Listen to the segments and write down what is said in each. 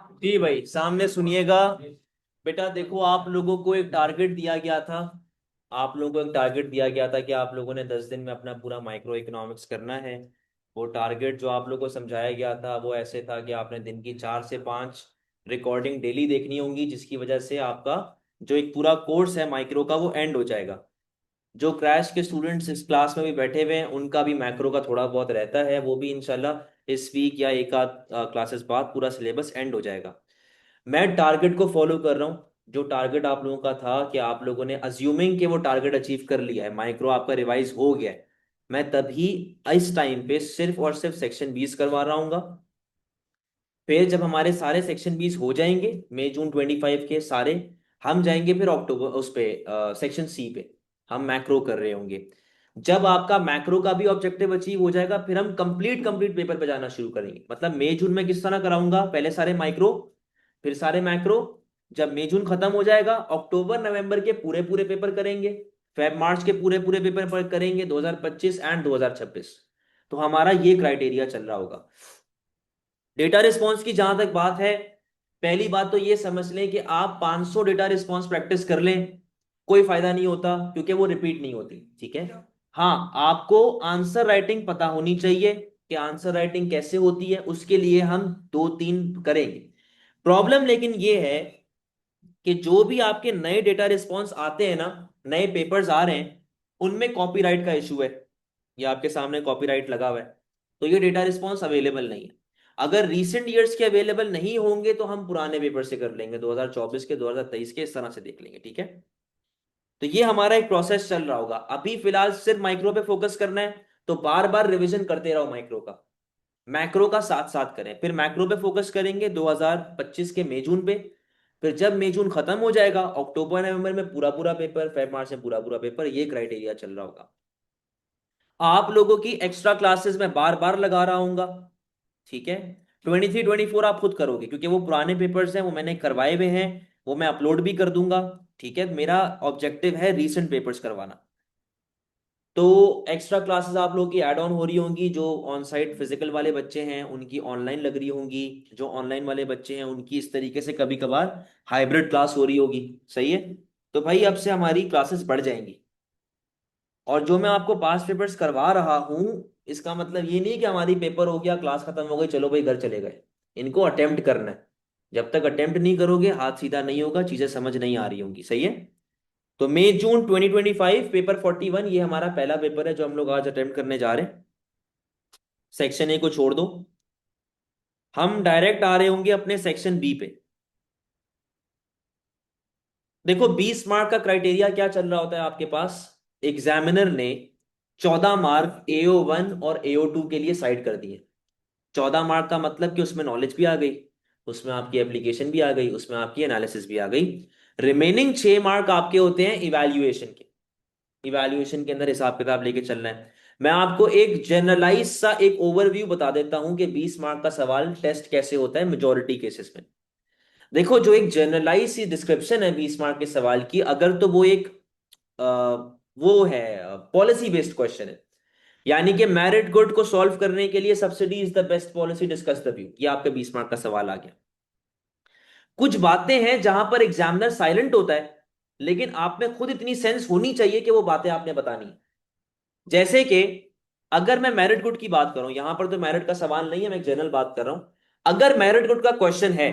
जी भाई, सामने सुनिएगा। बेटा देखो, आप लोगों को एक टारगेट दिया गया था। आप लोगों को एक टारगेट दिया गया था कि आप लोगों ने 10 दिन में अपना पूरा माइक्रो इकोनॉमिक्स करना है। वो टारगेट जो आप लोगों को समझाया गया था वो ऐसे था कि आपने दिन की 4 से 5 रिकॉर्डिंग डेली देखनी होंगी, जिसकी वजह से आपका जो एक पूरा कोर्स है माइक्रो का वो एंड हो जाएगा। जो क्रैश के स्टूडेंट्स इस क्लास में भी बैठे हुए हैं उनका भी मैक्रो का थोड़ा बहुत रहता है, वो भी इंशाल्लाह इस वीक या एक आध क्लासेस बाद पूरा सिलेबस एंड हो जाएगा। मैं टारगेट को फॉलो कर रहा हूँ। जो टारगेट आप लोगों का था कि आप लोगों ने अज्यूमिंग कि वो टारगेट अचीव कर लिया है, माइक्रो आपका रिवाइज हो गया है, मैं तभी इस टाइम पे सिर्फ और सिर्फ सेक्शन 20 करवा रहा हूँ। फिर जब हमारे सारे सेक्शन 20 हो जाएंगे, मई जून 25 के सारे, हम जाएंगे फिर अक्टूबर उस पे सेक्शन C पे। हम मैक्रो कर रहे होंगे। जब आपका मैक्रो का भी ऑब्जेक्टिव अचीव हो जाएगा फिर हम कंप्लीट कंप्लीट पेपर पे जाना शुरू करेंगे। मतलब मई जून में किस तरह कराऊंगा, पहले सारे माइक्रो, फिर सारे मैक्रो। जब मई जून खत्म हो जाएगा, अक्टूबर नवंबर के पूरे पूरे पेपर करेंगे। फेब मार्च के पूरे पूरे पेपर पर करेंगे 2025 एंड 2026। तो हमारा ये क्राइटेरिया चल रहा होगा। डेटा रिस्पॉन्स की जहां तक बात है, पहली बात तो ये समझ लें कि आप 500 डेटा रिस्पॉन्स प्रैक्टिस कर लें, कोई फायदा नहीं होता क्योंकि वो रिपीट नहीं होती। ठीक है। हाँ, आपको आंसर राइटिंग पता होनी चाहिए कि आंसर राइटिंग कैसे होती है, उसके लिए हम 2-3 करेंगे। प्रॉब्लम लेकिन ये है कि जो भी आपके नए डेटा रिस्पॉन्स आते हैं ना, नए पेपर्स आ रहे हैं, उनमें कॉपीराइट का इशू है। ये आपके सामने कॉपीराइट लगा हुआ है, तो ये डेटा रिस्पॉन्स अवेलेबल नहीं है। अगर रीसेंट ईयर्स के अवेलेबल नहीं होंगे तो हम पुराने पेपर से कर लेंगे, 2024 के, 2023 के, इस तरह से देख लेंगे। ठीक है। तो ये हमारा एक प्रोसेस चल रहा होगा। अभी फिलहाल सिर्फ माइक्रो पे फोकस करना है, तो बार बार रिवीजन करते रहो माइक्रो का। मैक्रो का साथ साथ करें, फिर मैक्रो पे फोकस करेंगे 2025 के मई जून पे। फिर जब मई जून खत्म हो जाएगा, अक्टूबर नवंबर में पूरा पूरा पेपर, फेब मार्च में पूरा पूरा पेपर, ये क्राइटेरिया चल रहा होगा। आप लोगों की एक्स्ट्रा क्लासेस में बार बार लगा रहा हूंगा। ठीक है। 23-24 आप खुद करोगे क्योंकि वो पुराने पेपर्स हैं, वो मैंने करवाए हुए हैं, वो मैं अपलोड भी कर दूंगा। ठीक है। मेरा ऑब्जेक्टिव है रीसेंट पेपर्स करवाना। तो एक्स्ट्रा क्लासेस आप लोगों की ऐड ऑन हो रही होंगी। जो ऑन साइट फिजिकल वाले बच्चे हैं उनकी ऑनलाइन लग रही होंगी। जो ऑनलाइन वाले बच्चे हैं उनकी इस तरीके से कभी कभार हाइब्रिड क्लास हो रही होगी। सही है। तो भाई अब से हमारी क्लासेस बढ़ जाएंगी। और जो मैं आपको पास पेपर्स करवा रहा हूं, इसका मतलब ये नहीं कि हमारी पेपर हो गया, क्लास खत्म हो गई, चलो भाई घर चले गए। इनको अटेम्प्ट करना है। जब तक अटेम्प्ट नहीं करोगे हाथ सीधा नहीं होगा, चीजें समझ नहीं आ रही होंगी। सही है। तो मई जून 2025 पेपर 41 ये हमारा पहला पेपर है जो हम लोग आज अटेम्प्ट करने जा रहे हैं। सेक्शन A को छोड़ दो, हम डायरेक्ट आ रहे होंगे अपने सेक्शन B पे। देखो 20 मार्क का क्राइटेरिया क्या चल रहा होता है आपके पास। एग्जामिनर ने 14 मार्क AO1 और AO2 के लिए साइड कर दिए। 14 मार्क का मतलब कि उसमें नॉलेज भी आ गई, उसमें आपकी एप्लीकेशन भी आ गई, उसमें आपकी एनालिसिस भी आ गई। रिमेनिंग 6 मार्क आपके होते हैं इवैल्यूएशन के। इवैल्यूएशन के अंदर हिसाब किताब लेके चलना है। मैं आपको एक जनरलाइज सा एक ओवरव्यू बता देता हूं कि 20 मार्क का सवाल टेस्ट कैसे होता है मेजोरिटी केसेस में। देखो, जो एक जनरलाइज सी डिस्क्रिप्शन है 20 मार्क के सवाल की, अगर तो वो एक अ, वो है पॉलिसी बेस्ड क्वेश्चन है। यानी कि मेरिट गुड को सॉल्व करने के लिए subsidy is the best policy, discuss the view, ये आपके 20 मार्क का सवाल आ गया। कुछ बातें हैं जहां पर एग्जामिनर साइलेंट होता है, लेकिन आप में खुद इतनी सेंस होनी चाहिए कि वो बातें आपने बतानी है। जैसे कि अगर मैं मेरिट गुड की बात करूं, यहां पर तो मेरिट का सवाल नहीं है, मैं एक जनरल बात कर रहा हूं। अगर मेरिट गुड का क्वेश्चन है,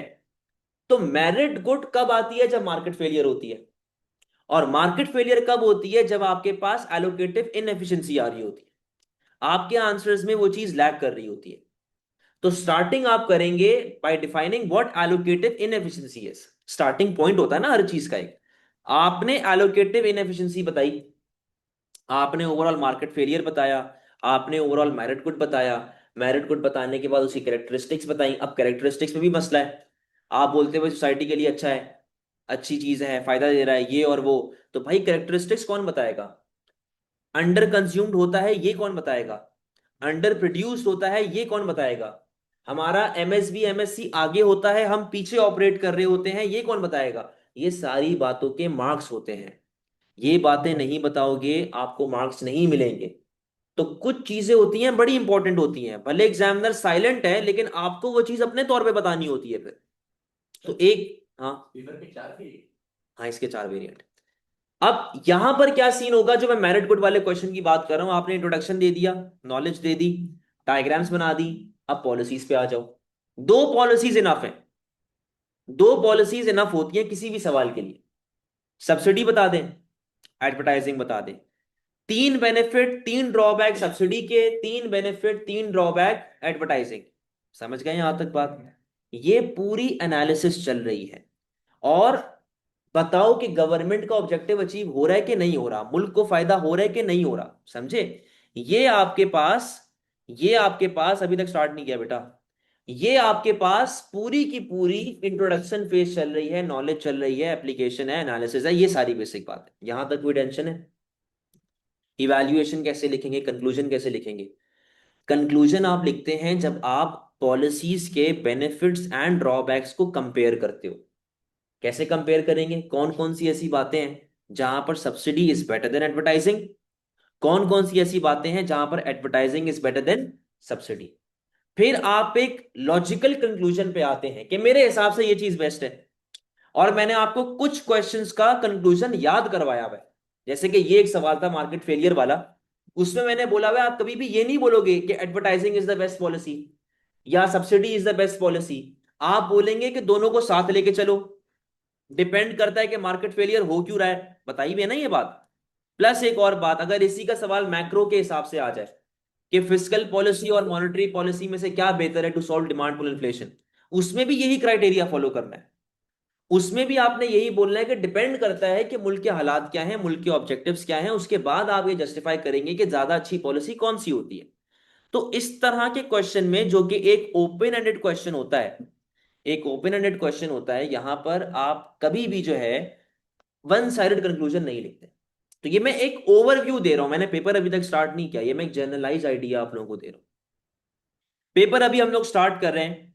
तो मेरिट गुड कब आती है, जब मार्केट फेलियर होती है। और मार्केट फेलियर कब होती है, जब आपके पास एलोकेटिव इनएफिशिएंसी आ रही होती है, आपके आंसर्स में वो चीज लैग कर रही होती है। तो स्टार्टिंग आप करेंगे bye defining what allocative inefficiency is. Starting point होता है ना हर चीज का एक। आपने एलोकेटिव इनएफिशिएंसी बताई, आपने ओवरऑल मार्केट फेलियर बताया, आपने ओवरऑल मेरिट गुड बताया। मेरिट गुड बताने के बाद उसकी कैरेक्टरिस्टिक्स बताई। अब कैरेक्टरिस्टिक्स में भी मसला है। आप बोलते हुए सोसाइटी के लिए अच्छा है, अच्छी चीज है, फायदा दे रहा है, ये और वो। तो भाई कैरेक्टरिस्टिक्स कौन बताएगा। अंडर कंज्यूम्ड होता है ये कौन बताएगा। अंडर प्रोड्यूस्ड होता है ये कौन बताएगा। हमारा एमएसबी एमएससी आगे होता है, हम पीछे ऑपरेट कर रहे होते हैं, ये कौन बताएगा। ये सारी बातों के मार्क्स होते हैं। ये बातें नहीं बताओगे आपको मार्क्स नहीं मिलेंगे। तो कुछ चीजें होती हैं बड़ी इंपॉर्टेंट होती हैं, भले एग्जामिनर साइलेंट है लेकिन आपको वो चीज अपने तौर पे बतानी होती है फिर। तो एक, हाँ हाँ, इसके 4 वेरिएंट। अब यहां पर क्या सीन होगा, जो मैं मेरिट गुड वाले क्वेश्चन की बात कर रहा हूं, आपने इंट्रोडक्शन दे दिया, नॉलेज दे दी, डायग्राम्स बना दी, अब पॉलिसीज पे आ जाओ। दो पॉलिसीज इनफ है, दो पॉलिसीज इनफ होती हैं किसी भी सवाल के लिए। सब्सिडी बता दें, एडवर्टाइजिंग बता दें, 3 बेनिफिट 3 ड्रॉबैक सब्सिडी के, 3 बेनिफिट 3 ड्रॉबैक एडवर्टाइजिंग। समझ गए यहां तक बात? ये पूरी एनालिसिस चल रही है। और बताओ कि गवर्नमेंट का ऑब्जेक्टिव अचीव हो रहा है कि नहीं हो रहा, मुल्क को फायदा हो रहा है कि नहीं हो रहा, समझे? ये आपके पास ये आपके पास अभी तक स्टार्ट नहीं किया बेटा। ये आपके पास पूरी की पूरी इंट्रोडक्शन फेज चल रही है, नॉलेज चल रही है, एप्लीकेशन है, एनालिसिस है, ये सारी बेसिक बात है। यहां तक कोई टेंशन है? इवैल्यूएशन कैसे लिखेंगे, कंक्लूजन कैसे लिखेंगे? कंक्लूजन आप लिखते हैं जब आप पॉलिसीज के बेनिफिट्स एंड ड्रॉबैक्स को कंपेयर करते हो। कैसे कंपेयर करेंगे? कौन कौन सी ऐसी बातें हैं जहां पर subsidy is better than advertising, कौन कौन सी ऐसी बातें हैं जहां पर advertising is better than subsidy. फिर आप एक लॉजिकल कंक्लूजन पे आते हैं कि मेरे हिसाब से ये चीज बेस्ट है। और मैंने आपको कुछ क्वेश्चंस का कंक्लूजन याद करवाया हुआ है। जैसे कि ये एक सवाल था मार्केट फेलियर वाला, उसमें मैंने बोला हुआ है आप कभी भी ये नहीं बोलोगे कि advertising is the best policy या subsidy is the best policy. आप बोलेंगे कि दोनों को साथ लेके चलो, डिपेंड करता है कि मार्केट फेलियर हो क्यों रहा है, बताई भी है ना ये बात। प्लस एक और बात, अगर इसी का सवाल मैक्रो के हिसाब से आ जाए कि फिस्कल पॉलिसी और मॉनेटरी पॉलिसी में से क्या बेहतर है to solve demand pull inflation, उसमें भी यही क्राइटेरिया फॉलो करना है। उसमें भी आपने यही बोलना है कि डिपेंड करता है कि मुल्क के हालात क्या हैं, मुल्क के ऑब्जेक्टिव्स क्या हैं, उसके बाद आप ये जस्टिफाई करेंगे कि ज्यादा अच्छी पॉलिसी कौन सी होती है। तो इस तरह के क्वेश्चन में, जो कि एक ओपन एंडेड क्वेश्चन होता है, एक ओपन एंडेड क्वेश्चन होता है, यहां पर आप कभी भी जो है वन साइडेड कंक्लूजन नहीं लिखते। तो ये मैं एक ओवरव्यू दे रहा हूं, मैंने पेपर अभी तक स्टार्ट नहीं किया, ये मैं एक जनरलाइज आइडिया आप लोगों को दे रहा हूं। पेपर अभी हम लोग स्टार्ट कर रहे हैं,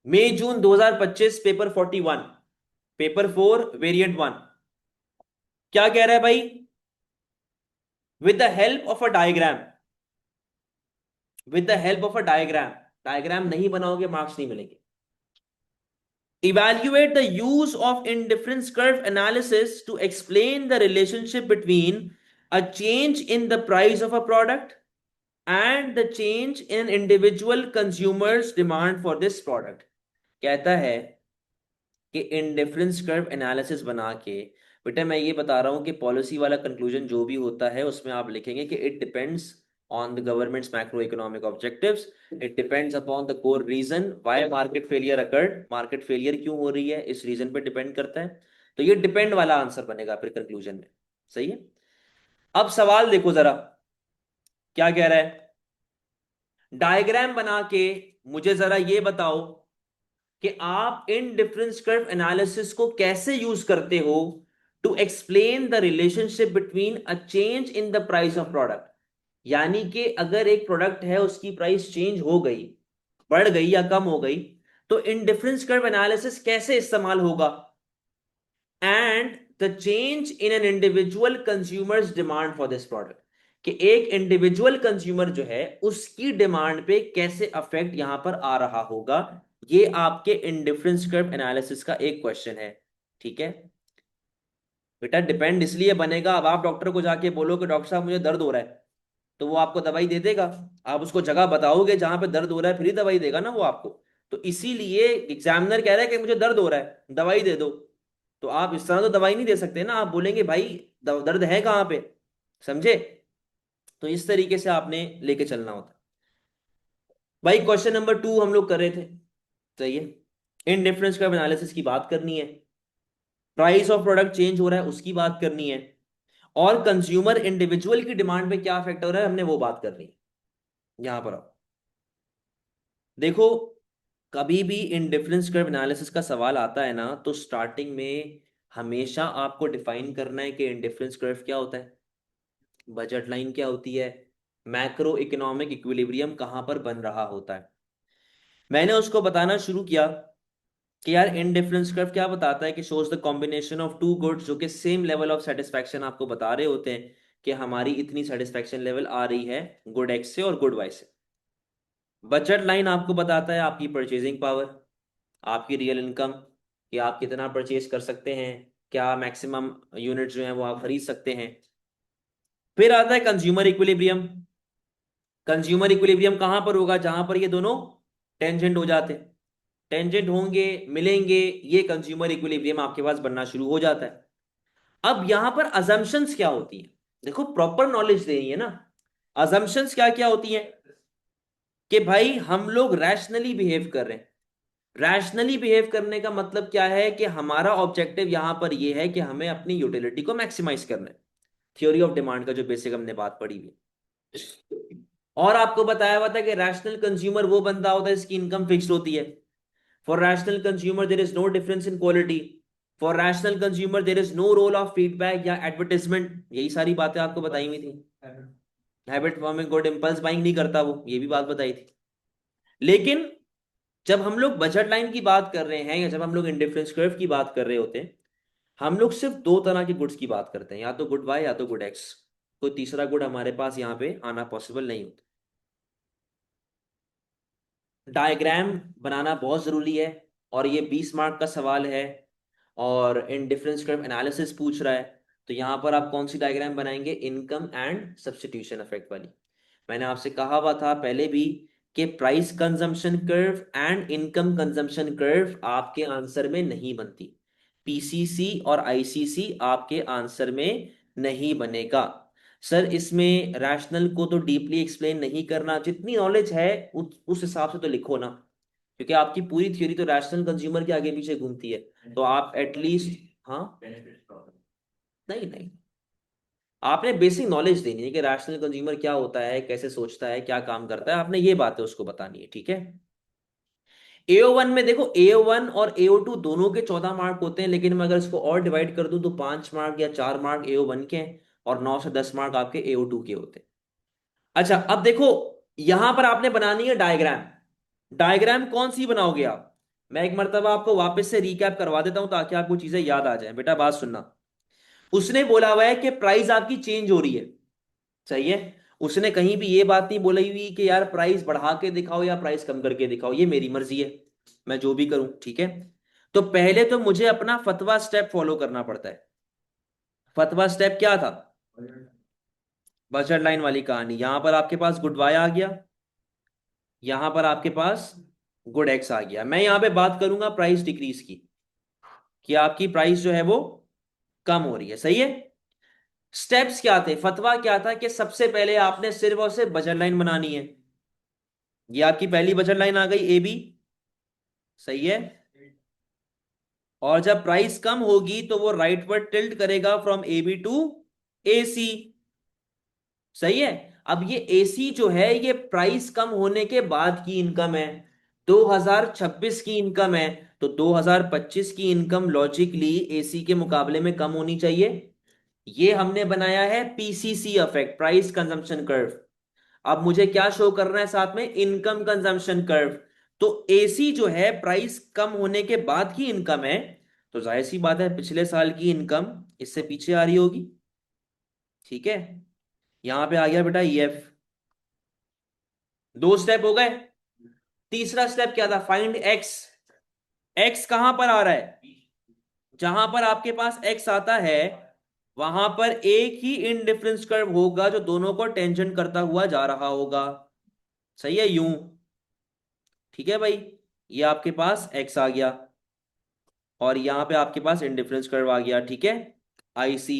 मई जून 2025, पेपर 41, पेपर 4 वेरिएंट 1। क्या कह रहा है भाई? With the help of a diagram, with the help of a diagram, diagram नहीं बनाओगे मार्क्स नहीं मिलेंगे। Evaluate the use of indifference curve analysis to explain the relationship between a change in the price of a product and the change in individual consumers' demand for this product। कहता है कि indifference curve analysis बना के, बेटा मैं ये बता रहा हूं कि पॉलिसी वाला कंक्लूजन जो भी होता है उसमें आप लिखेंगे कि it depends on the government's macroeconomic objectives, it depends upon the core reason why market failure occurred, market failure क्यों हो रही है, इस रीजन पे डिपेंड करता है। तो ये डिपेंड वाला आंसर बनेगा फिर कंक्लूजन में। सही है? अब सवाल देखो जरा, क्या कह रहा है? डायग्राम बना के मुझे जरा ये बताओ कि आप इन डिफरेंस कर्व एनालिसिस को कैसे यूज करते हो to explain the relationship between a change in the price of product. यानी कि अगर एक प्रोडक्ट है उसकी प्राइस चेंज हो गई, बढ़ गई या कम हो गई, तो इन डिफरेंस कर्व एनालिसिस कैसे इस्तेमाल होगा, and the change in an individual consumers demand for this product, कि एक इंडिविजुअल कंज्यूमर जो है उसकी डिमांड पे कैसे अफेक्ट यहां पर आ रहा होगा। ये आपके इंडिफरेंस कर्व एनालिसिस का एक क्वेश्चन है। ठीक है बेटा, डिपेंड इसलिए बनेगा, अब आप डॉक्टर को जाके बोलो कि डॉक्टर साहब मुझे दर्द हो रहा है, तो वो आपको दवाई दे देगा। आप उसको जगह बताओगे जहां पे दर्द हो रहा है, फिर ही दवाई देगा ना वो आपको। तो इसीलिए एग्जामिनर कह रहा है कि मुझे दर्द हो रहा है, दवाई दे दो। तो आप इस तरह तो दवाई नहीं दे सकते ना, आप बोलेंगे भाई दर्द है कहाँ पे, समझे? तो इस तरीके से आपने लेके चलना होता। भाई क्वेश्चन नंबर 2 हम लोग कर रहे थे, सही है? इन डिफरेंस का एनालिसिस की बात करनी है, प्राइस ऑफ प्रोडक्ट चेंज हो रहा है उसकी बात करनी है, और कंज्यूमर इंडिविजुअल की डिमांड पे क्या इफेक्ट हो रहा है हमने वो बात करनी है। यहां पर आओ, देखो कभी भी इन डिफरेंस कर्व एनालिसिस का सवाल आता है ना, तो स्टार्टिंग में हमेशा आपको डिफाइन करना है कि इंडिफरेंस कर्व क्या होता है, बजट लाइन क्या होती है, मैक्रो इकोनॉमिक इक्विलिब्रियम कहां पर बन रहा होता है। मैंने उसको बताना शुरू किया कि यार इंडिफरेंस कर्व क्या बताता है, कि shows the combination of two goods जो कि सेम लेवल ऑफ सेटिस्फैक्शन आपको बता रहे होते हैं, कि हमारी इतनी सेटिस्फैक्शन लेवल आ रही है गुड एक्स से और गुड वाई से। बजट लाइन आपको बताता है आपकी परचेजिंग पावर, आपकी रियल इनकम, कि आप कितना परचेज कर सकते हैं, क्या मैक्सिमम यूनिट जो है वो आप खरीद सकते हैं। फिर आता है कंज्यूमर इक्विलिब्रियम। कंज्यूमर इक्विलिब्रियम कहां पर होगा, जहां पर ये दोनों टेंजेंट हो जाते हैं, टेंजेंट होंगे, मिलेंगे, ये कंज्यूमर इक्विलिब्रियम आपके पास बनना शुरू हो जाता है। अब यहां पर अजम्पशंस क्या होती है, देखो प्रॉपर नॉलेज देनी है ना। अजम्पशंस क्या क्या होती है कि भाई हम लोग रैशनली बिहेव कर रहे हैं। रैशनली बिहेव करने का मतलब क्या है कि हमारा ऑब्जेक्टिव यहां पर यह है कि हमें अपनी यूटिलिटी को मैक्सिमाइज करना है। थ्योरी ऑफ डिमांड का जो बेसिक हमने बात पढ़ी हुई। और आपको बताया हुआ था कि रैशनल कंज्यूमर वो बंदा होता है जिसकी इनकम फिक्स्ड होती है। For rational consumer there is no difference in quality. For rational consumer there is no role of feedback या एडवर्टाइजमेंट, यही सारी बातें आपको बताई हुई थी। Habit forming good, impulse buying नहीं करता वो, ये भी बात बताई थी। लेकिन जब हम लोग बजट लाइन की बात कर रहे हैं या जब हम लोग इंडिफरेंस कर्व की बात कर रहे होते हैं, हम लोग सिर्फ दो तरह के गुड्स की बात करते हैं, या तो गुड वाई या तो गुड एक्स। कोई तीसरा गुड हमारे पास यहाँ पे आना पॉसिबल नहीं होता। डायग्राम बनाना बहुत जरूरी है, और ये 20 मार्क का सवाल है, और इन डिफरेंस कर्व एनालिसिस पूछ रहा है। तो यहां पर आप कौन सी डायग्राम बनाएंगे, इनकम एंड सब्स्टिट्यूशन इफेक्ट वाली। मैंने आपसे कहा हुआ था पहले भी कि price consumption curve and income consumption curve आपके आंसर में नहीं बनती। पीसीसी और आईसीसी आपके आंसर में नहीं बनेगा। सर इसमें रैशनल को तो डीपली एक्सप्लेन नहीं करना, जितनी नॉलेज है उस हिसाब से तो लिखो ना, क्योंकि आपकी पूरी थ्योरी तो रैशनल कंज्यूमर के आगे पीछे घूमती है। तो आप एटलीस्ट, हाँ, नहीं नहीं, आपने बेसिक नॉलेज देनी है कि रैशनल कंज्यूमर क्या होता है, कैसे सोचता है, क्या काम करता है, आपने ये बातें उसको बतानी है, ठीक है। AO1 में देखो, AO1 और AO2 दोनों के 14 मार्क होते हैं, लेकिन मैं अगर इसको और डिवाइड कर दूं तो 5 मार्क या 4 मार्क AO1 के हैं, और 9 से 10 मार्क आपके AO2 के होते हैं। अच्छा अब देखो, यहां पर आपने बनानी है डायग्राम। डायग्राम कौन सी बनाओगे आप, मैं एक मर्तबा आपको वापस से रिकैप करवा देता हूं ताकि आपको चीजें याद आ जाए। बेटा बात सुनना, उसने बोला हुआ है कि प्राइस आपकी चेंज हो रही है, सही है। उसने कहीं भी ये बात नहीं बोली हुई कि यार प्राइस बढ़ा के दिखाओ या प्राइस कम करके दिखाओ, ये मेरी मर्जी है, मैं जो भी करूं, ठीक है। तो पहले तो मुझे अपना फतवा स्टेप फॉलो करना पड़ता है। फतवा स्टेप क्या था, बजट लाइन वाली कहानी। यहां पर आपके पास गुड वाई आ गया, यहां पर आपके पास गुड एक्स आ गया। मैं यहां पे बात करूंगा प्राइस डिक्रीज की, कि आपकी प्राइस जो है वो कम हो रही है, सही है। स्टेप्स क्या थे, फतवा क्या था कि सबसे पहले आपने सिर्फ और सिर्फ बजट लाइन बनानी है। ये आपकी पहली बजट लाइन आ गई AB, सही है। और जब प्राइस कम होगी तो वो राइट वर्ड टिल्ट करेगा फ्रॉम AB टू AC, सही है। अब ये AC जो है ये प्राइस कम होने के बाद की इनकम है, 2026 की इनकम है। तो 2025 की इनकम लॉजिकली AC के मुकाबले में कम होनी चाहिए। ये हमने बनाया है PCC effect, price consumption curve. अब मुझे क्या शो करना है साथ में, इनकम कंजम्पशन कर्व। तो AC जो है प्राइस कम होने के बाद की इनकम है, तो जाहिर सी बात है पिछले साल की इनकम इससे पीछे आ रही होगी, ठीक है। यहां पे आ गया बेटा EF। दो स्टेप हो गए। तीसरा स्टेप क्या था, फाइंड एक्स। एक्स कहां पर आ रहा है, जहां पर आपके पास एक्स आता है वहां पर एक ही इनडिफरेंस कर्व होगा जो दोनों को टेंजेंट करता हुआ जा रहा होगा, सही है, यूं, ठीक है भाई। ये आपके पास एक्स आ गया, और यहां पे आपके पास इंडिफरेंस कर्व आ गया, ठीक है, IC।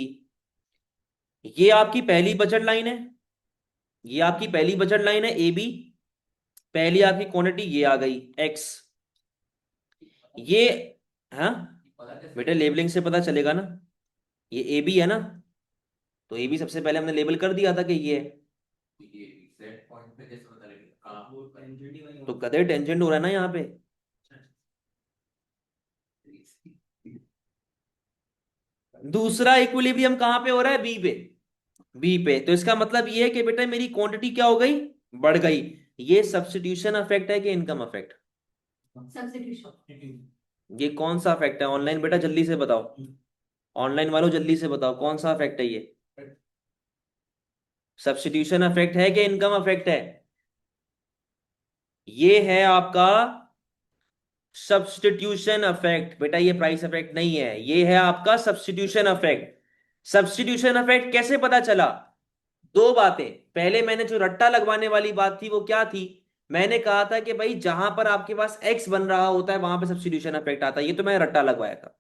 ये आपकी पहली बजट लाइन है, ये आपकी पहली बजट लाइन है AB। पहली आपकी क्वांटिटी ये आ गई X, ये, हाँ बेटा लेबलिंग से पता चलेगा ना, ये AB है ना, तो AB सबसे पहले हमने लेबल कर दिया था कि ये है। तो कदर टेंजेंट हो रहा है ना यहाँ पे। दूसरा इक्विलिब्रियम कहां पे हो रहा है, बी पे। तो इसका मतलब ये है कि बेटा मेरी क्वांटिटी क्या हो गई, बढ़ गई। ये सब्स्टिट्यूशन इफेक्ट है कि इनकम इफेक्ट, सब्स्टिट्यूशन। ये कौन सा इफेक्ट है ऑनलाइन, बेटा जल्दी से बताओ, ऑनलाइन वालों जल्दी से बताओ कौन सा इफेक्ट है ये, सब्स्टिट्यूशन इफेक्ट है कि इनकम इफेक्ट है। ये है आपका सब्स्टिट्यूशन इफेक्ट। बेटा ये प्राइस इफेक्ट नहीं है, ये है आपका सब्स्टिट्यूशन इफेक्ट। सब्स्टिट्यूशन इफेक्ट कैसे पता चला? दो बातें। पहले मैंने जो रट्टा लगवाने वाली बात थी वो क्या थी? मैंने कहा था कि भाई जहां पर आपके पास एक्स बन रहा होता है वहां पे सब्स्टिट्यूशन इफेक्ट आता है, ये तो मैंने रट्टा लगवाया था।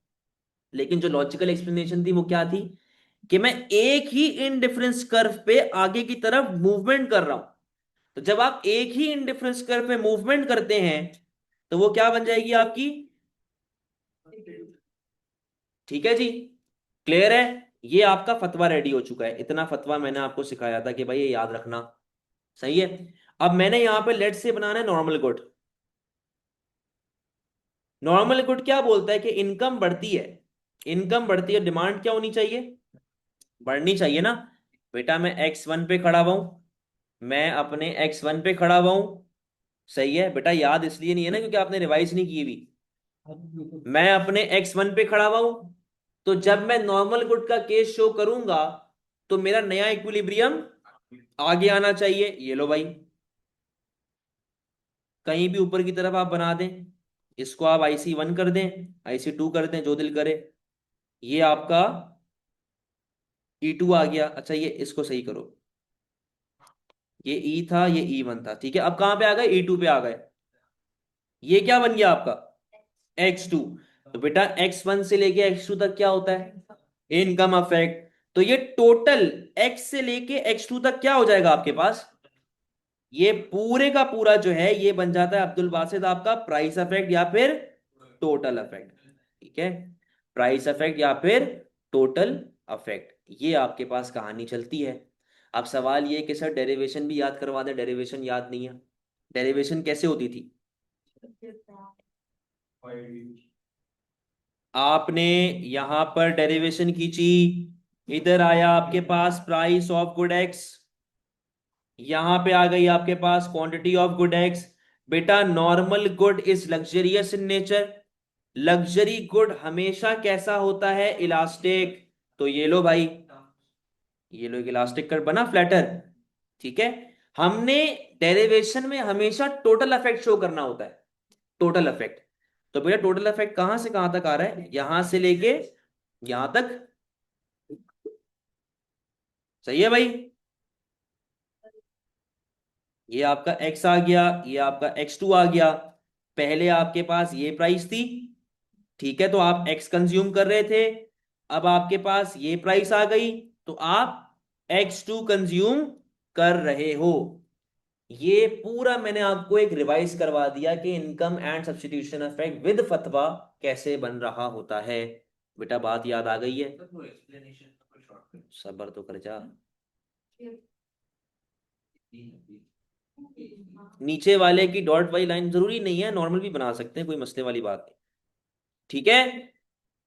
लेकिन जो लॉजिकल एक्सप्लेनेशन थी वो क्या थी? कि मैं एक ही इनडिफरेंस कर्व पे आगे की तरफ मूवमेंट कर रहा हूं। तो जब आप एक ही इनडिफरेंस कर्व पे मूवमेंट करते हैं तो वो क्या बन जाएगी आपकी? ठीक है जी, क्लियर है? ये आपका फतवा रेडी हो चुका है। इतना फतवा मैंने आपको सिखाया था कि भाई ये याद रखना। सही है। अब मैंने यहां पे लेट से बनाना है नॉर्मल गुड। नॉर्मल गुड क्या बोलता है कि इनकम बढ़ती है, इनकम बढ़ती है, डिमांड क्या होनी चाहिए? बढ़नी चाहिए ना। बेटा मैं X1 पे खड़ा हुआ हूं, मैं अपने X1 पे खड़ा हुआ हूं। सही है बेटा, याद इसलिए नहीं है ना क्योंकि आपने रिवाइज नहीं की हुई। मैं अपने X1 पे खड़ा हुआ हूं, तो जब मैं नॉर्मल गुड का केस शो करूंगा तो मेरा नया इक्विलिब्रियम आगे आना चाहिए। ये लो भाई, कहीं भी ऊपर की तरफ आप बना दें, इसको आप IC1 कर दें, IC2 कर दें, जो दिल करे। ये आपका E2 आ गया। अच्छा ये इसको सही करो, ये E था, ये E1 था। ठीक है, अब कहां पे आ गए? E2 पे आ गए। ये क्या बन गया आपका? X2। तो बेटा X1 से लेके X2 तक क्या होता है? Income affect. तो ये टोटल X से लेके X2 तक क्या हो जाएगा आपके पास? ये पूरे का पूरा जो है ये बन जाता है अब्दुल बासित आपका प्राइस अफेक्ट या फिर टोटल अफेक्ट। ठीक है, प्राइस अफेक्ट या फिर टोटल अफेक्ट, ये आपके पास कहानी चलती है। अब सवाल ये कि सर डेरिवेशन भी याद करवा दे, डेरिवेशन याद नहीं है। डेरिवेशन कैसे होती थी? आपने यहां पर डेरिवेशन खींची, इधर आया आपके पास प्राइस ऑफ गुड एक्स, यहां पे आ गई आपके पास क्वांटिटी ऑफ गुड एक्स। बेटा normal good is luxurious in nature, luxury good हमेशा कैसा होता है? इलास्टिक। तो ये लो भाई, ये लो एक इलास्टिक कर्व बना, फ्लैटर। ठीक है, हमने डेरिवेशन में हमेशा टोटल इफेक्ट शो करना होता है, टोटल इफेक्ट। तो भैया टोटल इफेक्ट कहां से कहां तक आ रहा है? यहां से लेके यहां तक। सही है भाई, ये आपका x आ गया, ये आपका X2 आ गया। पहले आपके पास ये प्राइस थी, ठीक है, तो आप x कंज्यूम कर रहे थे। अब आपके पास ये प्राइस आ गई तो आप X2 कंज्यूम कर रहे हो। ये पूरा मैंने आपको एक रिवाइज करवा दिया कि income and substitution effect with फतवा कैसे बन रहा होता है। बेटा बात याद आ गई है? सबर तो कर जा। नीचे वाले की डॉट वाली लाइन जरूरी नहीं है, नॉर्मल भी बना सकते हैं, कोई मसले वाली बात नहीं। ठीक है,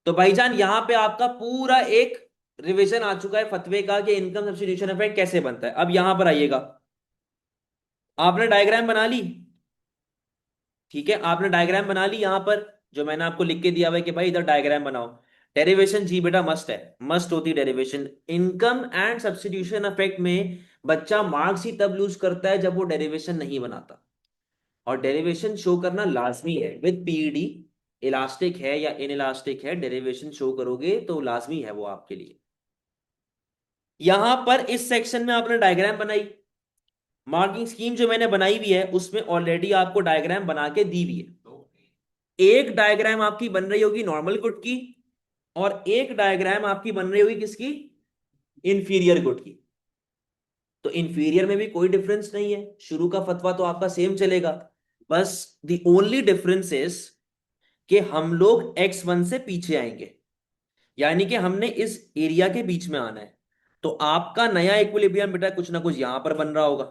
तो भाईजान यहां पे आपका पूरा एक रिवीजन आ चुका है फतवे का कि इनकम सब्स्टिट्यूशन इफेक्ट कैसे बनता है। अब यहां पर आइएगा, आपने डायग्राम बना ली। ठीक है, आपने डायग्राम बना ली यहां पर, जो मैंने आपको लिख के दिया हुआ है कि भाई इधर डायग्राम बनाओ। डेरिवेशन जी बेटा मस्ट है, मस्ट होती derivation. Income and substitution effect में बच्चा मार्क्स ही तब लूज करता है जब वो डेरिवेशन नहीं बनाता। और डेरिवेशन शो करना लाजमी है विद पीईडी। इलास्टिक है या इन इलास्टिक है, डेरिवेशन शो करोगे तो लाजमी है वो आपके लिए। यहां पर इस सेक्शन में आपने डायग्राम बनाई, मार्किंग स्कीम जो मैंने बनाई हुई है उसमें ऑलरेडी आपको डायग्राम बना के दी हुई है। एक डायग्राम आपकी बन रही होगी नॉर्मल गुड की, और एक डायग्राम आपकी बन रही होगी किसकी? इंफीरियर गुड की। तो इंफीरियर में भी कोई डिफरेंस नहीं है, शुरू का फतवा तो आपका सेम चलेगा। बस द ओनली डिफरेंस इज कि हम लोग X1 से पीछे आएंगे, यानी कि हमने इस एरिया के बीच में आना है। तो आपका नया इक्विलिब्रियम बेटा कुछ ना कुछ यहां पर बन रहा होगा,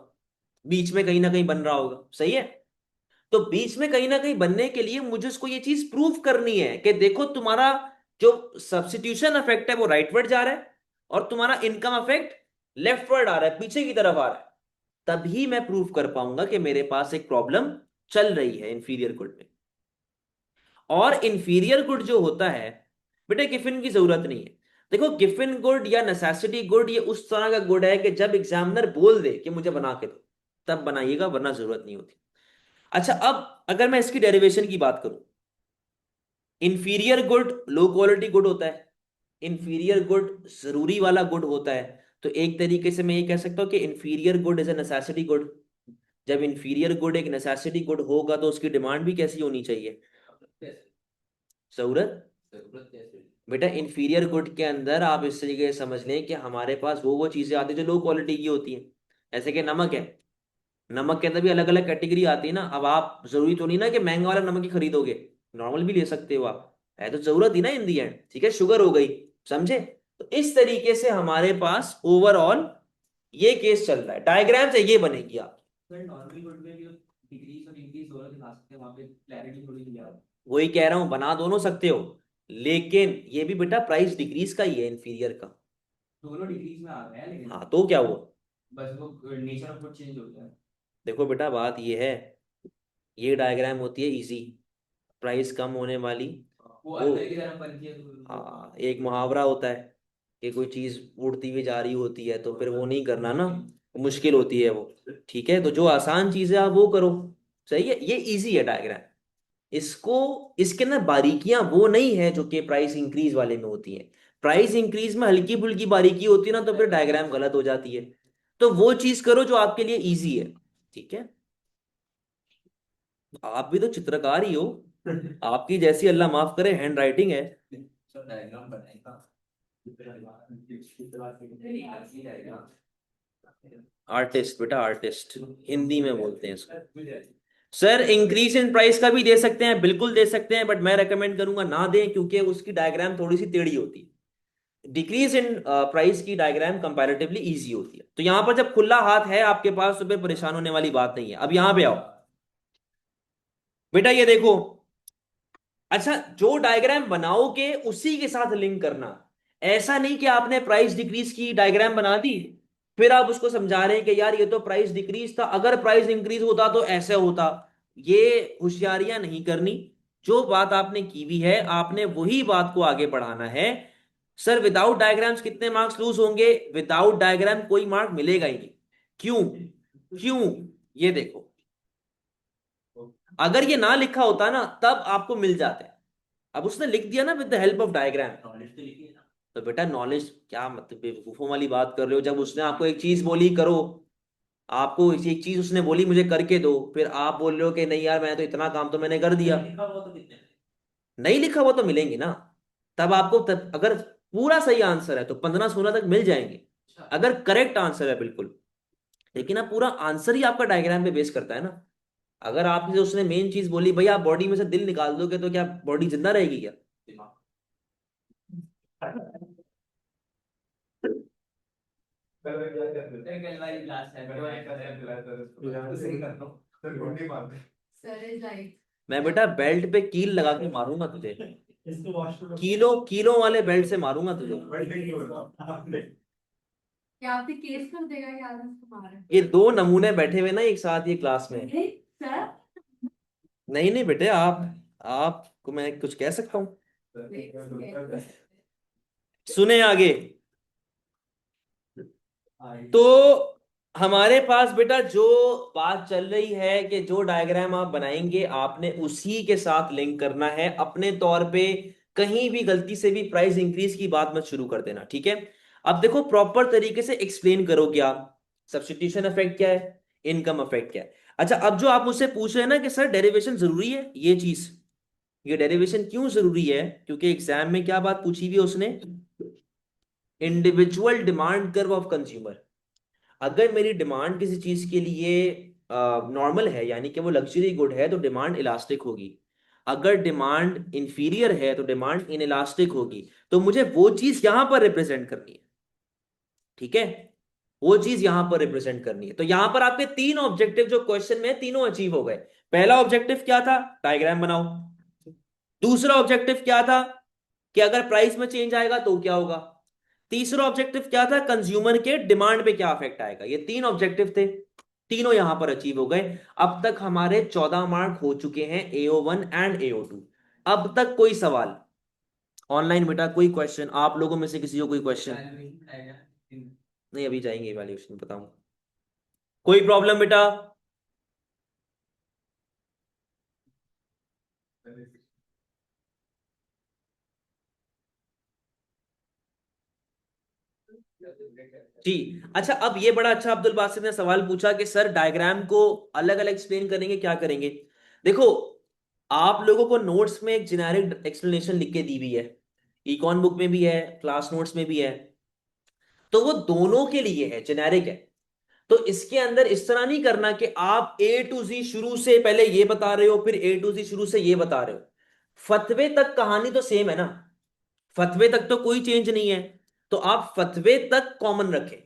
बीच में कहीं ना कहीं बन रहा होगा। सही है, तो बीच में कहीं ना कहीं बनने के लिए मुझे इसको ये चीज प्रूव करनी है कि देखो तुम्हारा जो सब्स्टिट्यूशन इफेक्ट है वो राइटवर्ड जा रहा है और तुम्हारा इनकम इफेक्ट लेफ्टवर्ड आ रहा है, पीछे की तरफ आ रहा है। तभी मैं प्रूव कर पाऊंगा कि मेरे पास एक प्रॉब्लम चल रही है इंफीरियर गुड में। और इंफीरियर गुड जो होता है बेटा गिफिन की जरूरत नहीं है। देखो गिफिन गुड या नेसेसिटी गुड ये उस तरह का गुड है कि जब एग्जामिनर बोल दे कि मुझे बना के दो तब बनाइएगा, वरना जरूरत नहीं होती। अच्छा अब अगर मैं इसकी डेरिवेशन की बात करूं, inferior good low quality good होता है, इंफीरियर गुड जरूरी वाला गुड होता है। तो एक तरीके से मैं ये कह सकता हूँ कि inferior good is a necessity good. जब इंफीरियर गुड एक नेसेसिटी गुड होगा तो उसकी डिमांड भी कैसी होनी चाहिए? जरूरत। बेटा इंफीरियर गुड के अंदर आप इस तरीके से समझ लें कि हमारे पास वो चीजें आती है जो लो क्वालिटी की होती है। ऐसे कि नमक है, नमक के अंदर भी अलग अलग कैटेगरी आती है ना। अब आप जरूरी तो नहीं ना कि महंगा वाला नमक ही खरीदोगे, नॉर्मल भी ले सकते हो आप, है तो जरूरत ही ना इन दी एंड। ठीक है, शुगर हो गई, समझे? तो इस तरीके से हमारे पास ओवरऑल ये केस चल रहा है, डायग्राम से ये बनेगी आप। वही कह रहा हूं, बना दोनों सकते हो, लेकिन ये भी बेटा प्राइस डिक्रीज का ही है इंफीरियर का। दोनों डिक्रीज में आ रहा है लेकिन, हाँ तो क्या हुआ, बस वो नेचर ऑफ गुड चेंज हो गया। देखो बेटा बात ये है, ये डायग्राम होती है इजी, प्राइस कम होने वाली। वो अंदर की तरफ बनती है हाँ, एक मुहावरा होता है कि कोई चीज उड़ती हुई जा रही होती है तो फिर वो नहीं करना ना, मुश्किल होती है वो। ठीक है, तो जो आसान चीज है आप वो करो। सही है, ये इजी है डायग्राम। इसको, इसके ना बारीकियां वो नहीं है जो कि प्राइस इंक्रीज वाले में होती है। प्राइस इंक्रीज में हल्की फुल्की बारीकी होती है ना, तो फिर डायग्राम गलत हो जाती है। तो वो चीज करो जो आपके लिए इजी है। ठीक है, आप भी तो चित्रकार ही हो, आपकी जैसी अल्लाह माफ करे हैंड राइटिंग है। आर्टिस्ट बेटा आर्टिस्ट, हिंदी में बोलते हैं इसको। सर इंक्रीज इन प्राइस का भी दे सकते हैं, बिल्कुल दे सकते हैं, बट मैं रेकमेंड करूंगा ना दें, क्योंकि उसकी डायग्राम थोड़ी सी टेढ़ी होती है। डिक्रीज इन प्राइस की डायग्राम कंपैरेटिवली इजी होती है। तो यहां पर जब खुला हाथ है आपके पास तो फिर परेशान होने वाली बात नहीं है। अब यहां पे आओ बेटा, ये देखो। अच्छा, जो डायग्राम बनाओगे उसी के साथ लिंक करना। ऐसा नहीं कि आपने प्राइस डिक्रीज की डायग्राम बना दी, फिर आप उसको समझा रहे हैं कि यार ये तो प्राइस डिक्रीज था, अगर प्राइस इंक्रीज होता तो ऐसे होता। ये होशियारियां नहीं करनी। जो बात आपने की हुई है आपने वही बात को आगे बढ़ाना है। सर विदाउट डायग्राम्स कितने मार्क्स लूज होंगे? विदाउट डायग्राम कोई मार्क मिलेगा ही नहीं। क्यों? क्यों? ये देखो, अगर ये ना लिखा होता ना तब आपको मिल जाते। अब उसने लिख दिया ना with the help of diagram, तो बेटा नॉलेज क्या मतलब बेवकूफों वाली बात कर रहे हो? जब उसने आपको एक चीज बोली करो, आपको एक चीज उसने बोली मुझे करके दो, फिर आप बोल रहे हो कि नहीं यार मैं तो इतना काम तो मैंने कर दिया। नहीं लिखा हुआ तो मिलेंगे ना। तब आपको अगर पूरा सही आंसर है तो 15-16 तक मिल जाएंगे, अगर करेक्ट आंसर है बिल्कुल। लेकिन अब पूरा आंसर ही आपका डायग्राम पे बेस करता है ना। अगर आपसे उसने मेन चीज बोली भाई आप बॉडी में से दिल निकाल दोगे तो क्या बॉडी जिंदा रहेगी क्या? मैं बेटा बेल्ट पे कील लगा के मारूंगा तुझे, कीलो कीलो वाले बेल्ट से मारूंगा तुझे। क्या आपने केस कर देगा क्या तुम्हारा? ये दो नमूने बैठे हुए ना एक साथ ये क्लास में। सर नहीं नहीं बेटे, आपको मैं कुछ कह सकता हूँ? सुने आगे। तो हमारे पास बेटा जो बात चल रही है कि जो डायग्राम आप बनाएंगे आपने उसी के साथ लिंक करना है अपने तौर पे। कहीं भी गलती से भी प्राइस इंक्रीज की बात मत शुरू कर देना, ठीक है? अब देखो प्रॉपर तरीके से एक्सप्लेन करो क्या सब्स्टिट्यूशन इफेक्ट क्या है, इनकम इफेक्ट क्या है। अच्छा, अब जो आप मुझसे पूछ रहे हैं ना कि सर डेरिवेशन जरूरी है, ये चीज, ये डेरिवेशन क्यों जरूरी है? क्योंकि एग्जाम में क्या बात पूछी हुई है उसने, individual demand curve of consumer. अगर मेरी डिमांड किसी चीज के लिए नॉर्मल है यानी कि वो लग्जरी गुड है तो डिमांड इलास्टिक होगी। अगर डिमांड इंफीरियर है तो डिमांड इनइलास्टिक होगी। तो मुझे वो चीज यहां पर रिप्रेजेंट करनी है, ठीक है? वो चीज यहां पर रिप्रेजेंट करनी है। तो यहां पर आपके तीन ऑब्जेक्टिव जो क्वेश्चन में तीनों अचीव हो गए। पहला ऑब्जेक्टिव क्या था? डायग्राम बनाओ। दूसरा ऑब्जेक्टिव क्या था कि अगर प्राइस में चेंज आएगा तो क्या होगा। तीसरा ऑब्जेक्टिव क्या था? कंज्यूमर के डिमांड पे क्या अफेक्ट आएगा। ये तीन ऑब्जेक्टिव थे, तीनों यहां पर अचीव हो गए। अब तक हमारे 14 मार्क हो चुके हैं AO1 एंड AO2। अब तक कोई सवाल ऑनलाइन बेटा, कोई क्वेश्चन आप लोगों में से किसी को कोई क्वेश्चन? नहीं अभी जाएंगे इवैल्यूएशन बताऊंगा। कोई प्रॉब्लम बेटा? जी। अच्छा, अब ये बड़ा अच्छा अब्दुल बासित ने सवाल पूछा कि सर डायग्राम को अलग अलग एक्सप्लेन करेंगे, क्या करेंगे? देखो, आप लोगों को नोट्स में एक जेनेरिक एक्सप्लेनेशन लिख के दी हुई है, इकॉन बुक में भी है, क्लास नोट्स में भी है, तो वो दोनों के लिए है, जेनेरिक है। तो इसके अंदर इस तरह नहीं करना कि आप ए टू जी शुरू से पहले ये बता रहे हो, फिर ए टू जी शुरू से ये बता रहे हो। फतवे तक कहानी तो सेम है ना, फतवे तक तो कोई चेंज नहीं है। तो आप फतवे तक कॉमन रखें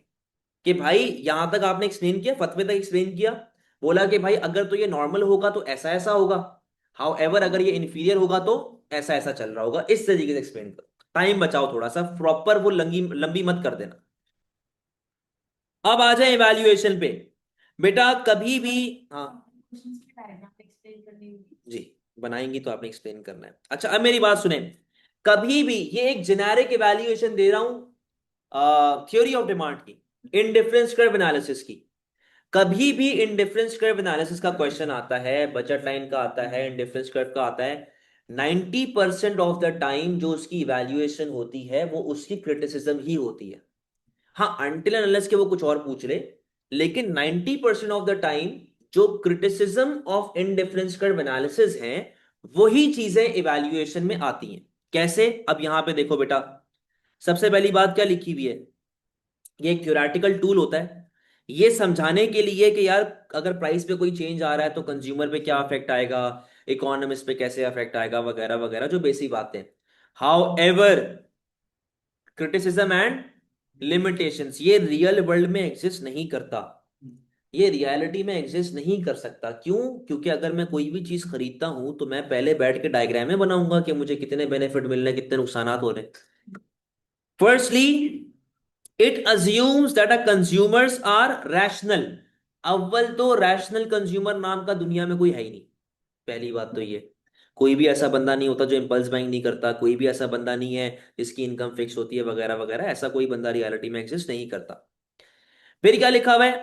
कि भाई यहां तक आपने एक्सप्लेन किया, फतवे तक एक्सप्लेन किया, बोला कि भाई अगर तो ये नॉर्मल होगा तो ऐसा ऐसा होगा, हाउ एवर अगर ये इंफीरियर होगा तो ऐसा ऐसा चल रहा होगा, इस तरीके से एक्सप्लेन करो। टाइम बचाओ थोड़ा सा, प्रॉपर वो लंबी लंबी मत कर देना। अब आ जाए इवैल्यूएशन पे। बेटा कभी भी, हाँ क्वेश्चंस की डायग्राम एक्सप्लेन करनी होगी। जी, बनाएंगी तो आपने एक्सप्लेन करना है। अच्छा, अब मेरी बात सुने। कभी भी, ये एक जेनेरिक इवैल्यूएशन दे रहा हूं थ्योरी ऑफ डिमांड की, इंडिफरेंस कर्व एनालिसिस की। कभी भी इंडिफरेंस कर्व एनालिसिस का क्वेश्चन आता है, बजट लाइन का आता है, इंडिफरेंस कर्व का आता है, 90% ऑफ द टाइम जो उसकी इवैल्यूएशन होती है वो उसकी क्रिटिसिज्म ही होती है। हाँ, अनटिल अनलेस के वो कुछ और पूछ ले, लेकिन 90% ऑफ द टाइम जो criticism of indifference curve analysis है, वही चीजें इवैल्यूएशन में आती हैं। कैसे? अब यहां पे देखो बेटा, सबसे पहली बात क्या लिखी हुई है, ये एक थ्योरेटिकल टूल होता है ये समझाने के लिए कि यार अगर प्राइस पे कोई चेंज आ रहा है तो कंज्यूमर पे क्या अफेक्ट आएगा, इकोनॉमिस्ट पे कैसे अफेक्ट आएगा, वगैरह वगैरह, जो बेसिक बातें। How ever, criticism and limitations ये रियल वर्ल्ड में एग्जिस्ट नहीं करता, ये रियलिटी में एग्जिस्ट नहीं कर सकता। क्यों? क्योंकि अगर मैं कोई भी चीज खरीदता हूं तो मैं पहले बैठ के डायग्राम में बनाऊंगा कि मुझे कितने बेनिफिट मिल रहे हैं, कितने नुकसानात हो रहे हैं। Firstly, it assumes that a consumers are rational. अव्वल तो रैशनल कंज्यूमर नाम का दुनिया में कोई है ही नहीं, पहली बात तो ये। कोई भी ऐसा बंदा नहीं होता जो इंपल्स बाइंग नहीं करता, कोई भी ऐसा बंदा नहीं है जिसकी इनकम फिक्स होती है, वगैरह वगैरह, ऐसा कोई बंदा रियलिटी में एग्जिस्ट नहीं करता। फिर क्या लिखा हुआ है?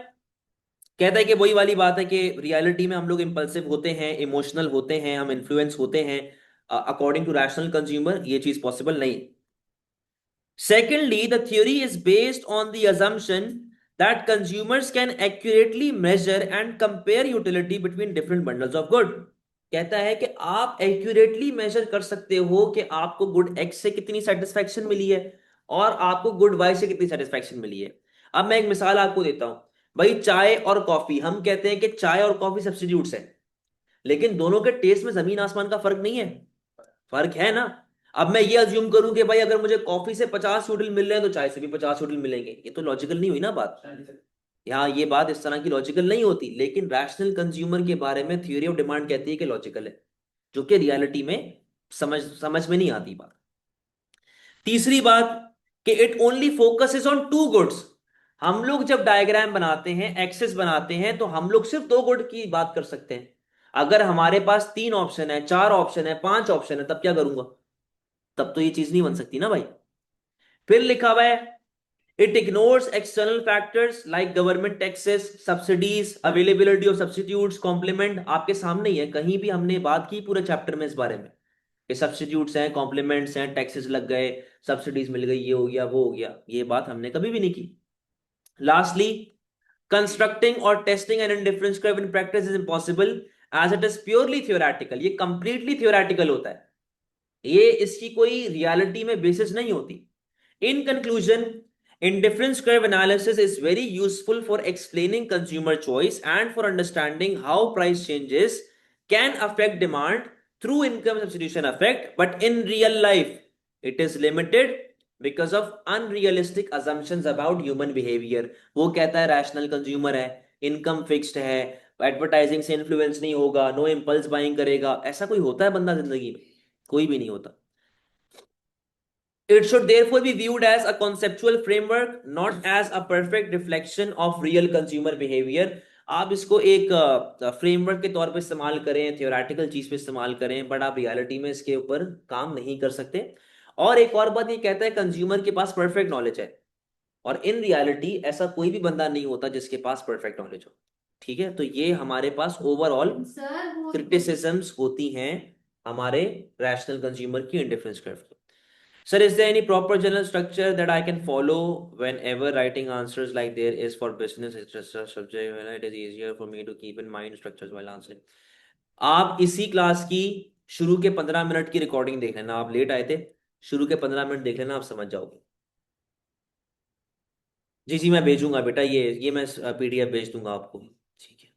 कहता है कि वही वाली बात है कि रियलिटी में हम लोग इंपल्सिव होते हैं, इमोशनल होते हैं, हम इन्फ्लुएंस होते हैं, अकॉर्डिंग टू रैशनल कंज्यूमर ये चीज पॉसिबल नहीं। Secondly, the theory is based on the assumption that consumers can accurately measure and compare utility between different bundles of good. कहता है कि आप एक्यूरेटली मेजर कर सकते हो कि आपको गुड एक्स से कितनी सेटिस्फैक्शन मिली है और आपको गुड वाई से कितनी सेटिस्फैक्शन मिली है। अब मैं एक मिसाल आपको देता हूं। भाई चाय और कॉफी, हम कहते हैं कि चाय और कॉफी सब्स्टिट्यूट्स है, लेकिन दोनों के टेस्ट में जमीन आसमान का फर्क नहीं है, फर्क है ना। अब मैं ये अज्यूम करूं कि भाई अगर मुझे कॉफी से 50 यूटिल मिल रहे हैं तो चाय से भी 50 यूटिल मिलेंगे, ये तो लॉजिकल नहीं हुई ना बात। यहाँ ये बात इस तरह की लॉजिकल नहीं होती, लेकिन रैशनल कंज्यूमर के बारे में थ्योरी ऑफ डिमांड कहती है कि लॉजिकल है, जो कि रियलिटी में समझ समझ में नहीं आती बात। तीसरी बात, कि it only focuses on two goods. हम लोग जब डायग्राम बनाते हैं, एक्सेस बनाते हैं, तो हम लोग सिर्फ दो गुड की बात कर सकते हैं। अगर हमारे पास 3 ऑप्शन है, 4 ऑप्शन है, 5 ऑप्शन है, तब क्या करूंगा? तब तो ये चीज नहीं बन सकती ना भाई। फिर लिखा हुआ है, it ignores external factors like government taxes, subsidies, availability of substitutes, complement. आपके सामने ही है, कहीं भी हमने बात की पूरे चैप्टर में इस बारे में कि सब्स्टिट्यूट्स हैं, कॉम्प्लीमेंट्स हैं, टैक्सेस लग गए, सब्सिडीज मिल गई, ये हो गया वो हो गया, ये बात हमने कभी भी नहीं की। लास्टली, कंस्ट्रक्टिंग और testing an indifference curve in practice is impossible as it is purely theoretical. ये कंप्लीटली थियोरेटिकल होता है, ये इसकी कोई रियलिटी में बेसिस नहीं होती। In conclusion, indifference curve analysis is very useful for explaining consumer choice and for understanding how price changes can affect demand through income substitution effect, but in real life, it is limited because of unrealistic assumptions about human behavior. वो कहता है rational consumer है, income fixed है, advertising से influence नहीं होगा, no impulse buying करेगा, ऐसा कोई होता है बंदा जिंदगी में? कोई भी नहीं होता। It should therefore be viewed as a conceptual framework, not as a perfect reflection of real consumer behavior. आप इसको एक फ्रेमवर्क के तौर पे इस्तेमाल करें, थियोरेटिकल चीज पे इस्तेमाल करें, बट आप रियलिटी में इसके ऊपर काम नहीं कर सकते। और एक और बात ये कहता है, कंज्यूमर के पास परफेक्ट नॉलेज है, और इन रियलिटी ऐसा कोई भी बंदा नहीं होता जिसके पास परफेक्ट नॉलेज हो। ठीक है, तो ये हमारे पास ओवरऑल सर वो क्रिटिसिजम्स होती हैं हमारे रैशनल कंज्यूमर की indifference curve. Sir, is there any proper general structure that I can follow whenever writing answers like there is for business etc. subject when it is easier for me to keep in mind structures while answering? आप इसी class की शुरू के 15 minute की recording देख लेना, आप late आए थे, शुरू के 15 मिनट देख लेना, आप समझ जाओगे। जी जी मैं भेजूंगा बेटा, ये मैं पीडीएफ भेज दूंगा आपको। ठीक है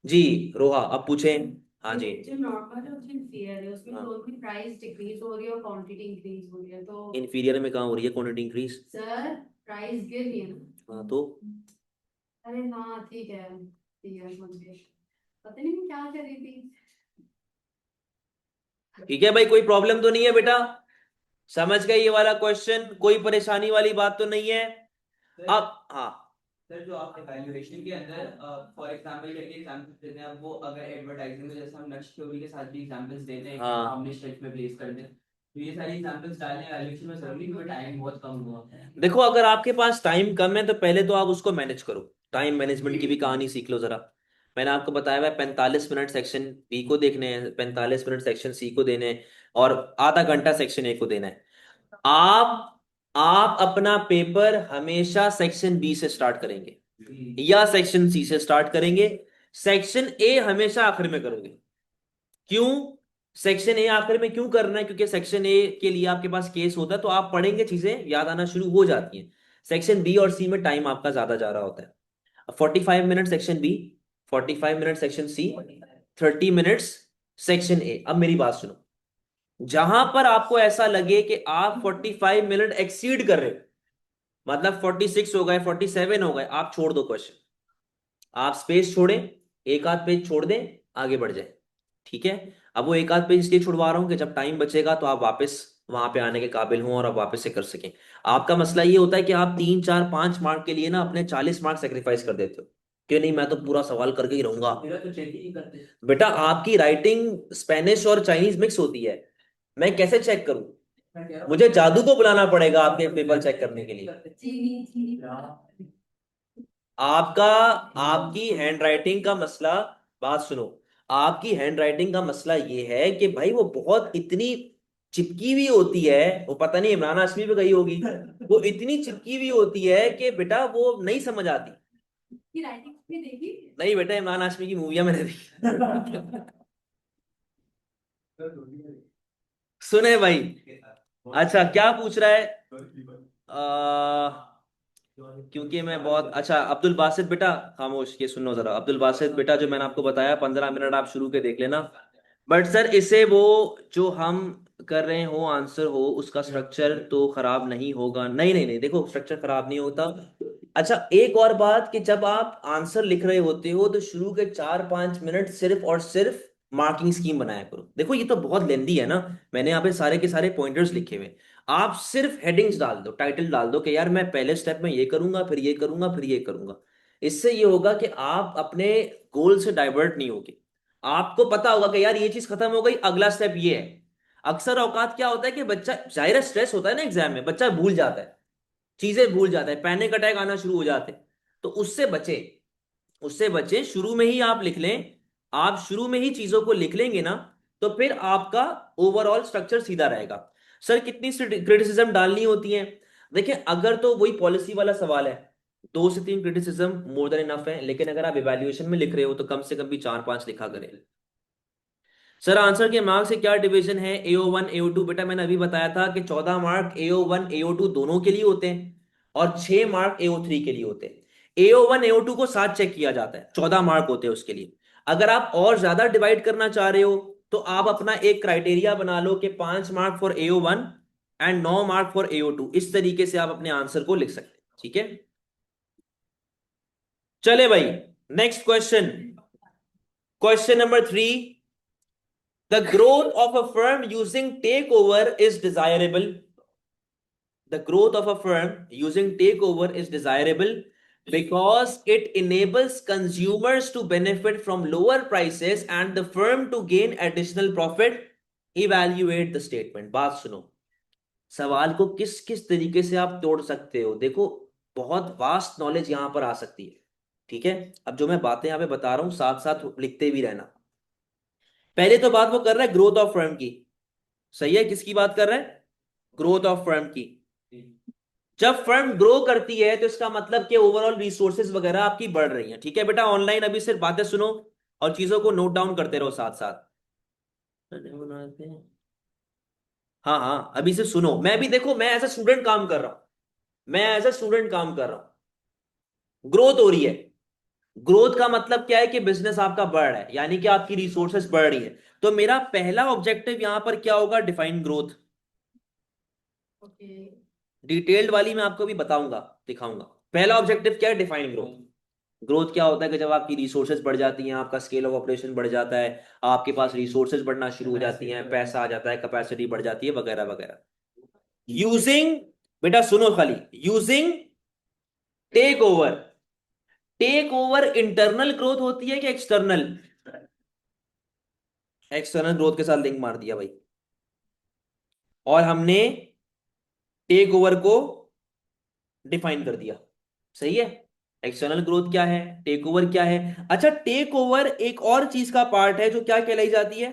जी। रोहा अब पूछें। हाँ जी। जो नॉर्मल है उसमें फेयर है, उसमें हाँ, तो भी प्राइस डिक्रीज हो रही है और क्वांटिटी इंक्रीज हो रही है, तो इन्फीरियर में कहाँ हो रही है क्वांटिटी इंक्रीज? सर प्राइस गिर रही है ना। हाँ तो अरे हाँ ठीक है समझ गए। पता नहीं मैं क्या कर रही थी। ठीक है भाई, कोई प्रॉब्लम तो नहीं है बेटा? समझ गए ये वाला क्वेश्चन? कोई परेशानी वाली बात तो नहीं है? अब हाँ। सर जो आप इवैल्यूएशन के अंदर फॉर एग्जांपल करके एग्जांपल्स देते हैं, अब वो अगर एडवर्टाइजिंग में जैसे हम नक्श थ्योरी के साथ भी एग्जांपल्स देते हैं कि हाँ हमने स्ट्रेच में प्लेस कर दें, तो ये सारी एग्जांपल्स डालने इवैल्यूएशन में जरूरी, क्योंकि टाइम बहुत कम हुआ है। देखो, अगर आपके पास टाइम कम है तो पहले तो आप उसको मैनेज करो, टाइम मैनेजमेंट की भी कहानी सीख लो जरा। मैंने आपको बताया हुआ 45 मिनट सेक्शन बी को देखने हैं, 45 मिनट सेक्शन सी को देने हैं, और आधा घंटा सेक्शन ए को देना है। आप अपना पेपर हमेशा सेक्शन बी से स्टार्ट करेंगे या सेक्शन सी से स्टार्ट करेंगे, सेक्शन ए हमेशा आखिर में करोगे। क्यों सेक्शन ए आखिर में क्यों करना है? क्योंकि सेक्शन ए के लिए आपके पास केस होता है, तो आप पढ़ेंगे, चीजें याद आना शुरू हो जाती हैं। सेक्शन बी और सी में टाइम आपका ज्यादा जा रहा होता है। 45 minute section B, 45 minute section C, 30 minutes section A. अब मेरी बात सुनो, जहां पर आपको ऐसा लगे कि आप 45 मिनट एक्सीड कर रहे हो, मतलब 46 हो गए, 47 हो गए, आप छोड़ दो क्वेश्चन, आप स्पेस छोड़ें, एक आध पेज छोड़ दें, आगे बढ़ जाए। ठीक है? अब वो एक आध पेज इसलिए छुड़वा रहा हूं कि जब टाइम बचेगा तो आप वापस वहां पे आने के काबिल हों और आप वापस से कर सकें। आपका मसला ये होता है कि आप 3 4 5 मार्क के लिए ना अपने 40 मार्क सेक्रीफाइस कर देते हो कि नहीं मैं तो पूरा सवाल करके ही रहूंगा। मेरा तो चेक ही नहीं करते। बेटा आपकी राइटिंग स्पेनिश और चाइनीज मिक्स होती है, मैं कैसे चेक करूं? मैं कह रहा हूँ मुझे जादू को बुलाना पड़ेगा आपके पेपर चेक करने के लिए। चीनी चीनी आपका आपकी हैंडराइटिंग का मसला, बात सुनो, आपकी हैंडराइटिंग का मसला ये है कि भाई वो बहुत इतनी चिपकी हुई होती है, वो पता नहीं इमरान हाशमी पे गई होगी, वो इतनी चिपकी हुई होती है कि बेटा वो नहीं समझ आती। की राइटिंग भी देखी। नहीं बेटा, इमरान हाशमी की मूवियां मैंने देखी। सुने भाई? अच्छा क्या पूछ रहा है? क्योंकि मैं बहुत अच्छा, अब्दुल बासित बेटा खामोश, ये सुनो जरा, अब्दुल बासित बेटा जो मैंने आपको बताया 15 मिनट आप शुरू के देख लेना। बट सर इसे वो जो हम कर रहे हो आंसर हो उसका स्ट्रक्चर तो खराब नहीं होगा? नहीं नहीं नहीं, देखो स्ट्रक्चर खराब नहीं होता। अच्छा एक और बात कि जब आप आंसर लिख रहे होते हो तो शुरू के 4 5 मिनट सिर्फ और सिर्फ मार्किंग स्कीम बनाया करो। देखो ये तो बहुत लेंदी है ना, मैंने यहाँ पे सारे के सारे पॉइंटर्स लिखे हुए, आप सिर्फ हेडिंग्स डाल दो, टाइटल डाल दो कि यार मैं पहले स्टेप में ये करूंगा, फिर ये करूंगा, फिर ये करूंगा। इससे ये होगा कि आप अपने गोल से डाइवर्ट नहीं होगे। आपको पता होगा कि यार ये चीज खत्म हो गई, अगला स्टेप ये है। अक्सर औकात क्या होता है कि बच्चा, जाहिर है स्ट्रेस होता है ना एग्जाम में, बच्चा भूल जाता है, चीजें भूल जाता है, पैनिक अटैक आना शुरू हो जाते हैं। तो उससे बचे, उससे बचे, शुरू में ही आप लिख लें। आप शुरू में ही चीजों को लिख लेंगे ना, तो फिर आपका ओवरऑल स्ट्रक्चर सीधा रहेगा। सर कितनी क्रिटिसिज्म डालनी होती है? देखिए अगर तो वही पॉलिसी वाला सवाल है, 2 से 3 क्रिटिसिज्म मोर देन इनफ है, लेकिन अगर आप इवैल्यूएशन में लिख रहे हो तो कम से कम भी 4 5 लिखा करें। सर आंसर के मार्क्स से क्या डिवीजन है AO1 AO2? बेटा मैंने अभी बताया था कि 14 मार्क AO1 AO2 दोनों के लिए होते हैं और 6 मार्क AO3 के लिए होते हैं। AO1 AO2 को साथ चेक किया जाता है, 14 मार्क होते हैं उसके लिए। अगर आप और ज्यादा डिवाइड करना चाह रहे हो तो आप अपना एक क्राइटेरिया बना लो कि 5 mark for AO1 and 9 mark for AO2, इस तरीके से आप अपने आंसर को लिख सकते हैं। ठीक है, चले भाई, next question, question number 3। The growth of a firm using takeover is desirable. The growth of a firm using takeover is desirable because it enables consumers to benefit from lower prices and the firm to gain additional profit. Evaluate the statement. बात सुनो, सवाल को किस किस तरीके से आप तोड़ सकते हो, देखो बहुत वास्ट नॉलेज यहां पर आ सकती है। ठीक है, अब जो मैं बातें यहां पे बता रहा हूं साथ साथ लिखते भी रहना। पहले तो बात वो कर रहा है ग्रोथ ऑफ फर्म की, सही है? किसकी बात कर रहा है? ग्रोथ ऑफ फर्म की। जब फर्म ग्रो करती है तो इसका मतलब कि ओवरऑल रिसोर्सेज वगैरह आपकी बढ़ रही हैं। ठीक है बेटा, ऑनलाइन अभी सिर्फ बातें सुनो और चीजों को नोट डाउन करते रहो साथ साथ। हाँ हाँ, अभी से सुनो। मैं भी देखो, मैं एज ए स्टूडेंट काम कर रहा हूं, मैं एज ए स्टूडेंट काम कर रहा हूं। ग्रोथ हो रही है। ग्रोथ का मतलब क्या है कि बिजनेस आपका बढ़ रहा है, यानी कि आपकी रिसोर्सेस बढ़ रही है। तो मेरा पहला ऑब्जेक्टिव यहां पर क्या होगा? Define growth. ओके। डिटेल्ड वाली मैं आपको भी बताऊंगा, दिखाऊंगा। पहला ऑब्जेक्टिव क्या है? Define growth. ग्रोथ क्या होता है कि जब आपकी रिसोर्सेज बढ़ जाती हैं, आपका स्केल ऑफ ऑपरेशन बढ़ जाता है, आपके पास रिसोर्सेज बढ़ना शुरू हो जाती हैं, पैसा आ जाता है, कैपेसिटी बढ़ जाती है, वगैरह वगैरह। यूजिंग, बेटा सुनो खाली, using takeover. Takeover internal growth होती है कि एक्सटर्नल? एक्सटर्नल ग्रोथ के साथ लिंक मार दिया भाई। और हमने टेक ओवर को डिफाइन कर दिया। सही है। एक्सटर्नल ग्रोथ क्या है, टेक ओवर क्या है? अच्छा, टेक ओवर एक और चीज का पार्ट है जो क्या कहलाई जाती है?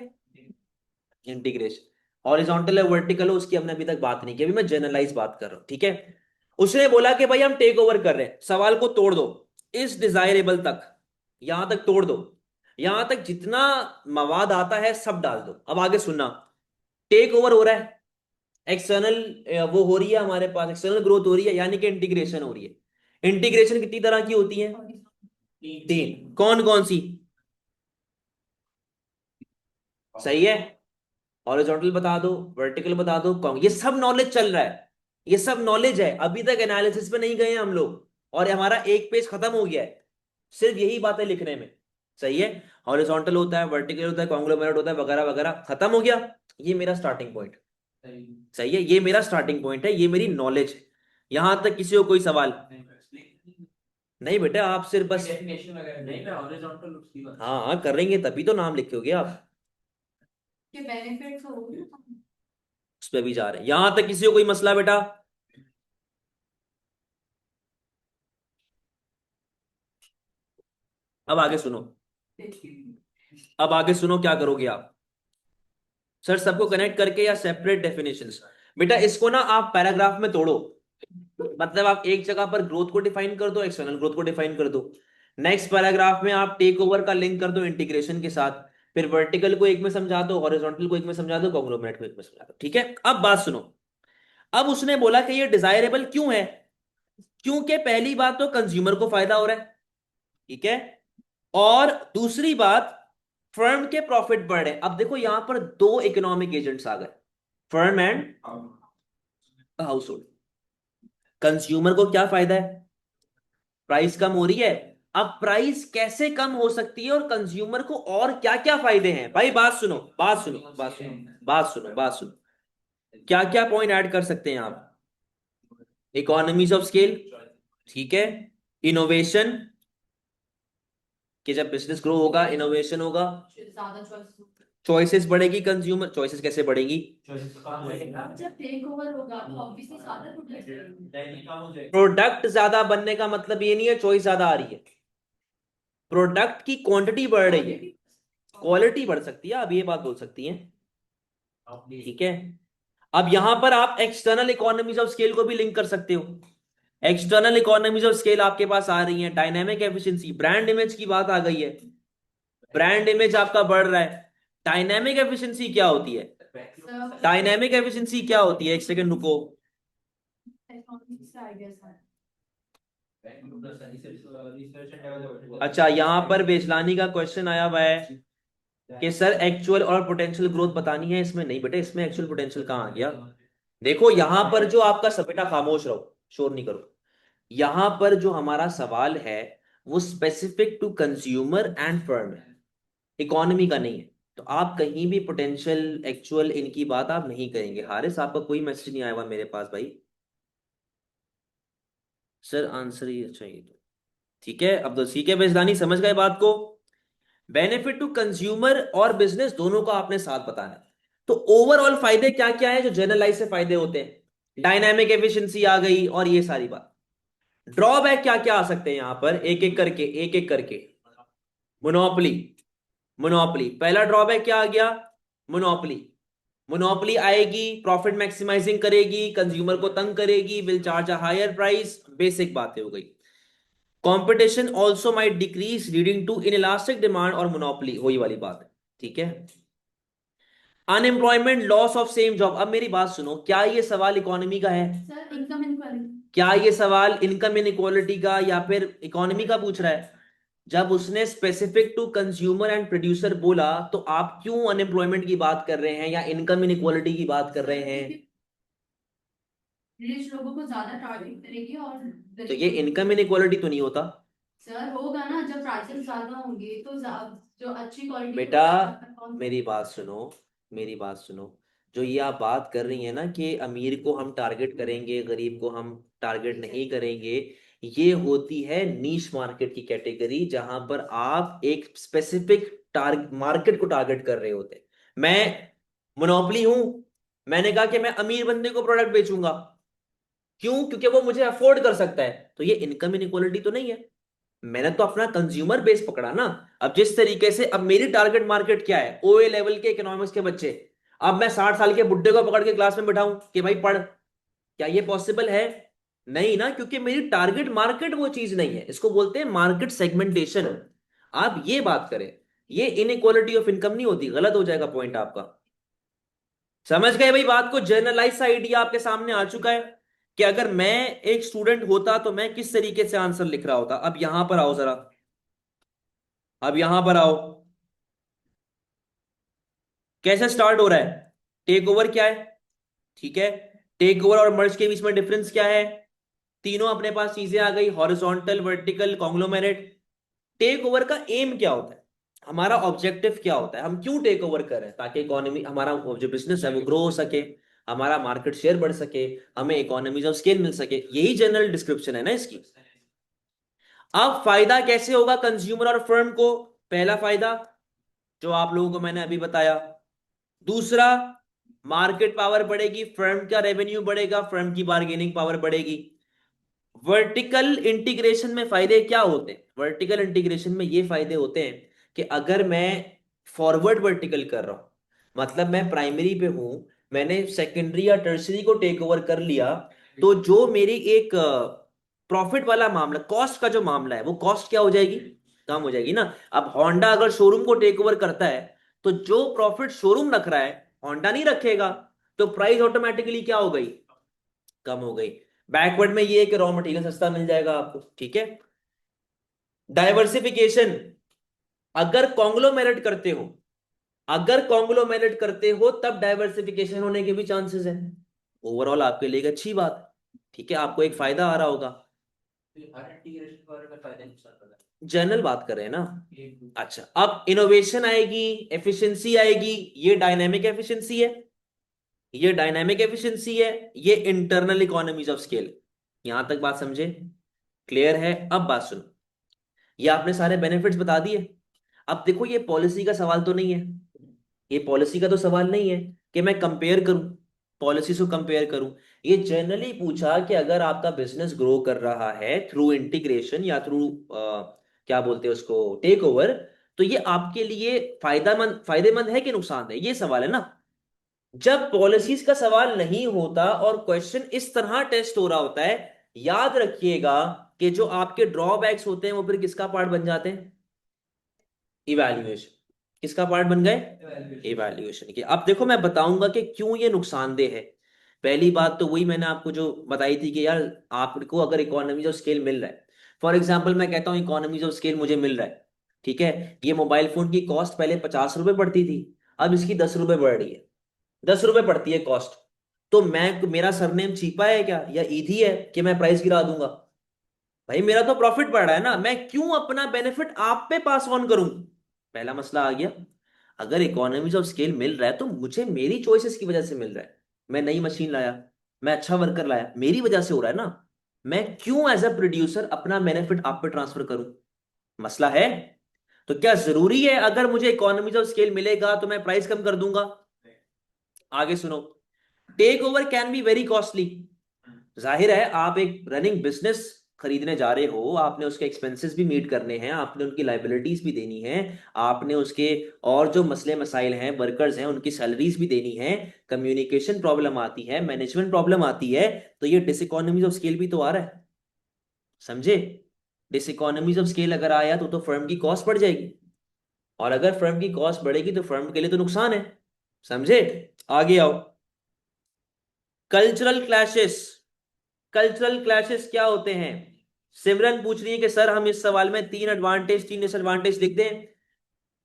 इंटीग्रेशन। हॉरिजॉन्टल है वर्टिकल है, उसकी हमने अभी तक बात नहीं की, अभी मैं जनरलाइज बात कर रहा हूं। ठीक है। उसने बोला कि भाई हम टेक ओवर कर रहे हैं, सवाल को तोड़ दो इस डिजायरेबल तक, यहां तक तोड़ दो, यहां तक जितना मवाद आता है सब डाल दो। अब आगे सुनना। टेक ओवर हो रहा है, एक्सटर्नल वो हो रही है, हमारे पास एक्सटर्नल ग्रोथ हो रही है, यानी कि इंटीग्रेशन हो रही है। इंटीग्रेशन कितनी तरह की होती है? तीन। कौन कौन सी? सही है। हॉरिजॉन्टल बता दो, वर्टिकल बता दो, कौन? ये सब नॉलेज चल रहा है, ये सब नॉलेज है, अभी तक एनालिसिस पे नहीं गए हैं हम लोग, और हमारा एक पेज खत्म हो गया है सिर्फ यही बातें लिखने में। सही है। हॉरिजॉन्टल होता है, वर्टिकल होता है, कॉन्ग्लोमेरेट होता है, वगैरह वगैरह, खत्म हो गया। ये मेरा स्टार्टिंग पॉइंट। सही है, ये मेरा स्टार्टिंग पॉइंट है, ये मेरी नॉलेज है। यहां तक किसी को कोई सवाल? नहीं बेटा, आप सिर्फ बस नहीं मैं हॉरिजॉन्टल उसकी बात हाँ हाँ करेंगे तभी तो नाम लिखोगे आप। के बेनिफिट्स हो गए। उस पर भी जा रहे हैं, यहां तक किसी को कोई मसला बेटा? अब आगे सुनो। अब आगे सुनो, क्या करोगे आप? सर सबको कनेक्ट करके या सेपरेट डेफिनेशंस? बेटा इसको ना आप पैराग्राफ में तोड़ो। मतलब आप एक जगह पर ग्रोथ को डिफाइन कर दो, एक्सटर्नल ग्रोथ को डिफाइन कर दो, नेक्स्ट पैराग्राफ में आप टेक ओवर का लिंक कर दो इंटीग्रेशन के साथ, फिर वर्टिकल को एक में समझा दो, हॉरिजॉन्टल को एक में समझा दो, कॉन्ग्लोमेरेट को एक में समझा दो। ठीक है, अब बात सुनो। अब उसने बोला कि ये डिजायरेबल क्यों है? क्योंकि पहली बात तो कंज्यूमर को फायदा हो रहा है। ठीक है। और दूसरी बात, फर्म के प्रॉफिट बढ़ रहे हैं। अब देखो यहां पर दो इकोनॉमिक एजेंट्स आ गए, firm and house hold. Consumer को क्या फायदा है? प्राइस कम हो रही है। अब प्राइस कैसे कम हो सकती है और कंज्यूमर को और क्या क्या फायदे हैं? भाई बात सुनो, बात सुनो, बात सुनो, बात सुनो, बात सुनो। क्या क्या पॉइंट ऐड कर सकते हैं आप? Economies of scale. ठीक है। इनोवेशन, कि जब बिजनेस ग्रो होगा इनोवेशन होगा। ज्यादा चॉइस। चॉइसेस बढ़ेगी, कंज्यूमर चॉइसेस कैसे बढ़ेगी? जब टेक ओवर होगा तो ऑब्वियसली ज्यादा प्रोडक्ट। प्रोडक्ट ज्यादा बनने का मतलब ये नहीं है चॉइस ज्यादा आ रही है, प्रोडक्ट की क्वांटिटी बढ़ रही है, क्वालिटी बढ़ सकती है, आप ये बात बोल सकती हैं। ठीक है। अब यहां पर आप एक्सटर्नल इकोनॉमीज ऑफ स्केल को भी लिंक कर सकते हो। एक्सटर्नल इकोनॉमीज ऑफ स्केल आपके पास आ रही हैं, डायनामिक एफिशिएंसी, ब्रांड इमेज की बात आ गई है, ब्रांड इमेज आपका बढ़ रहा है। डायनामिक एफिशिएंसी क्या होती है? डायनामिक एफिशिएंसी क्या होती है? एक सेकंड रुको। अच्छा, यहां पर बेचलानी का क्वेश्चन आया हुआ है कि सर एक्चुअल और पोटेंशियल ग्रोथ बतानी है। इसमें नहीं बेटे, इसमें एक्चुअल पोटेंशियल कहाँ आ गया? देखो यहां पर जो आपका बेटा खामोश रहो, शोर नहीं करो। यहां पर जो हमारा सवाल है वो specific to consumer and firm है, इकोनॉमी का नहीं है। तो आप कहीं भी पोटेंशियल एक्चुअल इनकी बात आप नहीं करेंगे। हारिस आपका कोई मैसेज नहीं आया हुआ मेरे पास भाई। सर आंसर ही चाहिए तो ठीक है। अब तो ठीक है बेजदानी, समझ गए बात को? बेनिफिट टू कंज्यूमर और बिजनेस दोनों को आपने साथ बताना है। तो ओवरऑल फायदे क्या क्या है जो जनरलाइज से फायदे होते हैं? डायनामिक एफिशिएंसी आ गई और ये सारी बात। ड्रॉबैक क्या क्या आ सकते हैं यहां पर? एक एक करके, एक एक करके। मोनोपोली। मोनोपोली, पहला ड्रॉबैक क्या आ गया? मोनोपोली। मोनोपोली आएगी, प्रॉफिट मैक्सिमाइजिंग करेगी, कंज्यूमर को तंग करेगी, will charge a higher price, basic बातें हो गई। Competition also might decrease leading to inelastic demand और मोनोपोली, वही वाली बात है, ठीक है। Unemployment, loss of same job. अब मेरी बात सुनो, क्या ये सवाल इकोनॉमी का है? Sir income inequality. क्या ये सवाल इनकम इनइक्वालिटी का या फिर इकोनॉमी का पूछ रहा है? जब उसने specific to consumer and producer बोला, तो आप क्यों अनएम्प्लॉयमेंट की बात कर रहे हैं या इनकम इनइक्वालिटी की बात कर रहे हैं? रिच लोगों को ज्यादा टारगेट करेगी और तो ये इनकम इनइक्वालिटी तो नहीं होता सर होगा ना, जब प्राइसेस ज्यादा होंगे तो जो अच्छी क्वालिटी बेटा। मेरी बात सुनो, मेरी बात सुनो। जो ये आप बात कर रही है ना कि अमीर को हम टारगेट करेंगे, गरीब को हम टारगेट नहीं करेंगे, ये होती है नीश मार्केट की कैटेगरी, जहां पर आप एक स्पेसिफिक टारगेट मार्केट को टारगेट कर रहे होते हैं। मैं मोनोपोली हूं, मैंने कहा कि मैं अमीर बंदे को प्रोडक्ट बेचूंगा, क्यों? क्योंकि वो मुझे अफोर्ड कर सकता है। तो ये इनकम इनइक्वालिटी तो नहीं है, मैंने तो अपना कंज्यूमर बेस पकड़ा ना। अब जिस तरीके से, अब मेरी टारगेट मार्केट क्या है? ओए लेवल के इकोनॉमिक्स के बच्चे। अब मैं 60 साल के बुड्ढे को पकड़ के क्लास में बिठाऊं कि भाई पढ़, क्या ये पॉसिबल है? नहीं ना, क्योंकि मेरी टारगेट मार्केट वो चीज नहीं है। इसको बोलते हैं मार्केट सेगमेंटेशन। आप ये बात करें, ये इनइक्वालिटी ऑफ इनकम नहीं होती, गलत हो जाएगा पॉइंट आपका। समझ गए भाई बात को? जनरलाइज सा आइडिया आपके सामने आ चुका है कि अगर मैं एक स्टूडेंट होता तो मैं किस तरीके से आंसर लिख रहा होता। अब यहां पर आओ जरा, अब यहां पर आओ, कैसे स्टार्ट हो रहा है? टेक ओवर क्या है? ठीक है, टेक ओवर और मर्ज के बीच में डिफरेंस क्या है? तीनों अपने पास चीजें आ गई, horizontal, vertical, conglomerate. Takeover का एम क्या होता है? हमारा ऑब्जेक्टिव क्या होता है? हम क्यों टेक ओवर कर रहे हैं? ताकि इकोनॉमी, हमारा जो बिजनेस है वो ग्रो हो सके, हमारा मार्केट शेयर बढ़ सके, हमें इकोनॉमीज ऑफ स्केल मिल सके। यही जनरल डिस्क्रिप्शन है ना इसकी। अब फायदा कैसे होगा कंज्यूमर और फर्म को? पहला फायदा जो आप लोगों को मैंने अभी बताया। दूसरा, मार्केट पावर बढ़ेगी, फर्म का रेवेन्यू बढ़ेगा, फर्म की बार्गेनिंग पावर बढ़ेगी। वर्टिकल इंटीग्रेशन में फायदे क्या होते हैं? वर्टिकल इंटीग्रेशन में ये फायदे होते हैं कि अगर मैं फॉरवर्ड वर्टिकल कर रहा हूं, मतलब मैं प्राइमरी पे हूं, मैंने सेकेंडरी या टर्सरी को टेक ओवर कर लिया, तो जो मेरी एक प्रॉफिट वाला मामला, कॉस्ट का जो मामला है, वो कॉस्ट क्या हो जाएगी? कम हो जाएगी ना। अब होंडा अगर शोरूम को टेक ओवर करता है, तो जो प्रॉफिट शोरूम रख रहा है होंडा नहीं रखेगा, तो प्राइस ऑटोमेटिकली क्या हो गई? कम हो गई। बैकवर्ड में ये है कि रॉ मटेरियल सस्ता मिल जाएगा आपको, ठीक है। डाइवर्सिफिकेशन, अगर कॉन्ग्लोमेरेट करते हो, अगर कॉन्ग्लोमेरेट करते हो तब डाइवर्सिफिकेशन होने के भी चांसेस हैं। ओवरऑल आपके लिए एक अच्छी बात है, ठीक है, आपको एक फायदा आ रहा होगा। हर इंटीग्रेशन के बारे में फायदा नुकसान पता जनरल बात कर रहे हैं ना। है। अच्छा, अब इनोवेशन आएगी, एफिशिएंसी आएगी। ये डायनामिक एफिशिएंसी है, ये डायनामिक एफिशिएंसी है, ये इंटरनल इकोनॉमीज ऑफ स्केल। यहां तक बात समझे? क्लियर है? अब बात सुनो, ये आपने सारे बेनिफिट्स बता दिए। अब देखो, ये पॉलिसी का सवाल तो नहीं है, ये पॉलिसी का तो सवाल नहीं है कि मैं कंपेयर करूं, पॉलिसी से कंपेयर करूं। ये जनरली पूछा कि अगर आपका बिजनेस ग्रो कर रहा है थ्रू इंटीग्रेशन या थ्रू क्या बोलते हैं उसको, टेक ओवर, तो ये आपके लिए फायदेमंद है कि नुकसान है? ये सवाल है ना। जब पॉलिसीज का सवाल नहीं होता और क्वेश्चन इस तरह टेस्ट हो रहा होता है, याद रखिएगा कि जो आपके ड्रॉबैक्स होते हैं वो फिर किसका पार्ट बन जाते हैं? इवैल्यूएशन। किसका पार्ट बन गए? इवैल्यूएशन के। अब देखो, मैं बताऊंगा कि क्यों ये नुकसानदेह है। पहली बात तो वही मैंने आपको जो बताई थी कि यार, आपको अगर इकोनॉमीज ऑफ स्केल मिल रहा है, फॉर एग्जाम्पल मैं कहता हूं इकोनॉमीज ऑफ स्केल मुझे मिल रहा है, ठीक है, ये मोबाइल फोन की कॉस्ट पहले 50 रुपए पड़ती थी, अब इसकी 10 रुपए बढ़ रही है, 10 रुपए पड़ती है कॉस्ट। तो मैं, मेरा सरनेम चीपा है क्या या ईजी है कि मैं प्राइस गिरा दूंगा? भाई मेरा तो प्रॉफिट बढ़ रहा है ना, मैं क्यों अपना बेनिफिट आप पे पास ऑन करूं? पहला मसला आ गया। अगर इकोनॉमीज ऑफ स्केल मिल रहा है तो मुझे मेरी चॉइसेस की वजह से मिल रहा है। मैं नई मशीन लाया, मैं अच्छा वर्कर लाया, मेरी वजह से हो रहा है ना। मैं क्यों एज अ प्रोड्यूसर अपना बेनिफिट आप पे ट्रांसफर करूं? मसला है। तो क्या जरूरी है अगर मुझे इकोनॉमीज ऑफ स्केल मिलेगा तो मैं प्राइस कम कर दूंगा? आगे सुनो, takeover can be very costly. जाहिर है, आप एक रनिंग बिजनेस खरीदने जा रहे हो, आपने उसके एक्सपेंसेस भी मीट करने हैं, आपने उनकी लाइबिलिटीज भी देनी है, आपने उसके और जो मसले मसाइल हैं, वर्कर्स हैं, उनकी सैलरीज भी देनी है, कम्युनिकेशन प्रॉब्लम आती है, मैनेजमेंट प्रॉब्लम आती है, तो ये डिसइकोनॉमीज ऑफ स्केल भी तो आ रहा है, समझे? डिसइकोनॉमीज ऑफ स्केल अगर आया तो फर्म की कॉस्ट बढ़ जाएगी, और अगर फर्म की कॉस्ट बढ़ेगी तो फर्म के लिए तो नुकसान है, समझे? आगे आओ। Cultural clashes. कल्चरल क्लैशेस क्या होते हैं? सिमरन पूछ रही है कि सर हम इस सवाल में 3 एडवांटेज 3 डिसएडवांटेज लिख दें,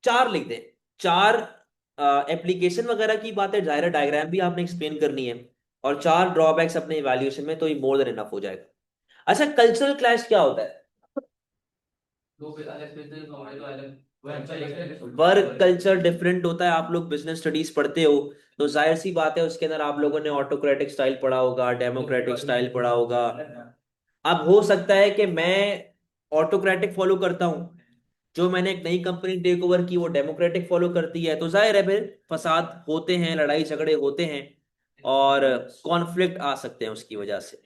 4 लिख दें, 4 एप्लीकेशन वगैरह की बात है, जाहिर डायग्राम भी आपने एक्सप्लेन करनी है, और 4 ड्रॉबैक्स अपने इवैल्यूएशन में, तो ये मोर देन इनफ हो जाएगा। अच्छा, कल्चरल क्लैश क्या होता है? दो अलग बिजनेस हमारे तो अलग वर्क वर्क कल्चर डिफरेंट होता है। आप लोग बिजनेस स्टडीज पढ़ते हो, तो जाहिर सी बात है उसके अंदर आप लोगों ने ऑटोक्रेटिक स्टाइल पढ़ा होगा, डेमोक्रेटिक स्टाइल पढ़ा होगा। अब हो सकता है कि मैं ऑटोक्रेटिक फॉलो करता हूं, जो मैंने एक नई कंपनी टेक ओवर की वो डेमोक्रेटिक फॉलो करती है, तो जाहिर है फिर फसाद होते हैं, लड़ाई झगड़े होते हैं, और कॉन्फ्लिक्ट आ सकते हैं उसकी वजह से।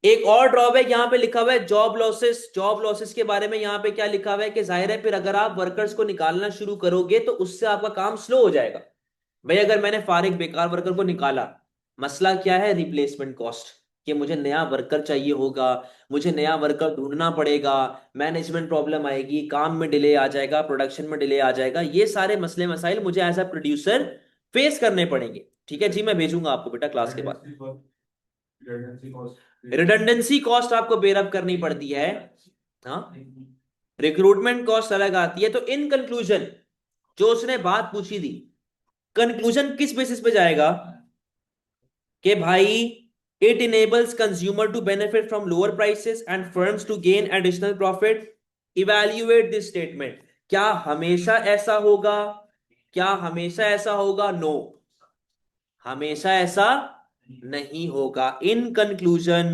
एक और ड्रॉबैक यहाँ पे लिखा हुआ है जॉब लॉसेस। जॉब लॉसेस के बारे में यहाँ पे क्या लिखा हुआ है कि जाहिर है फिर अगर आप वर्कर्स को निकालना शुरू करोगे तो उससे आपका काम स्लो हो जाएगा। भाई अगर मैंने फारिग बेकार वर्कर को निकाला, मसला क्या है? रिप्लेसमेंट कॉस्ट, कि मुझे नया वर्कर चाहिए होगा, मुझे नया वर्कर ढूंढना पड़ेगा, मैनेजमेंट प्रॉब्लम आएगी, काम में डिले आ जाएगा, प्रोडक्शन में डिले आ जाएगा, ये सारे मसले मसाइल मुझे एज अ प्रोड्यूसर फेस करने पड़ेंगे। ठीक है जी, मैं भेजूंगा आपको बेटा क्लास के बाद। रिडंडेंसी कॉस्ट आपको बेरअप करनी पड़ती है, हाँ। रिक्रूटमेंट कॉस्ट अलग आती है। तो इन कंक्लूजन, जो उसने बात पूछी थी, कंक्लूजन किस बेसिस पे जाएगा कि भाई it enables consumer to benefit from lower prices and firms to gain additional profit. Evaluate this statement. क्या हमेशा ऐसा होगा? क्या हमेशा ऐसा होगा? नो, हमेशा ऐसा नहीं होगा। In conclusion,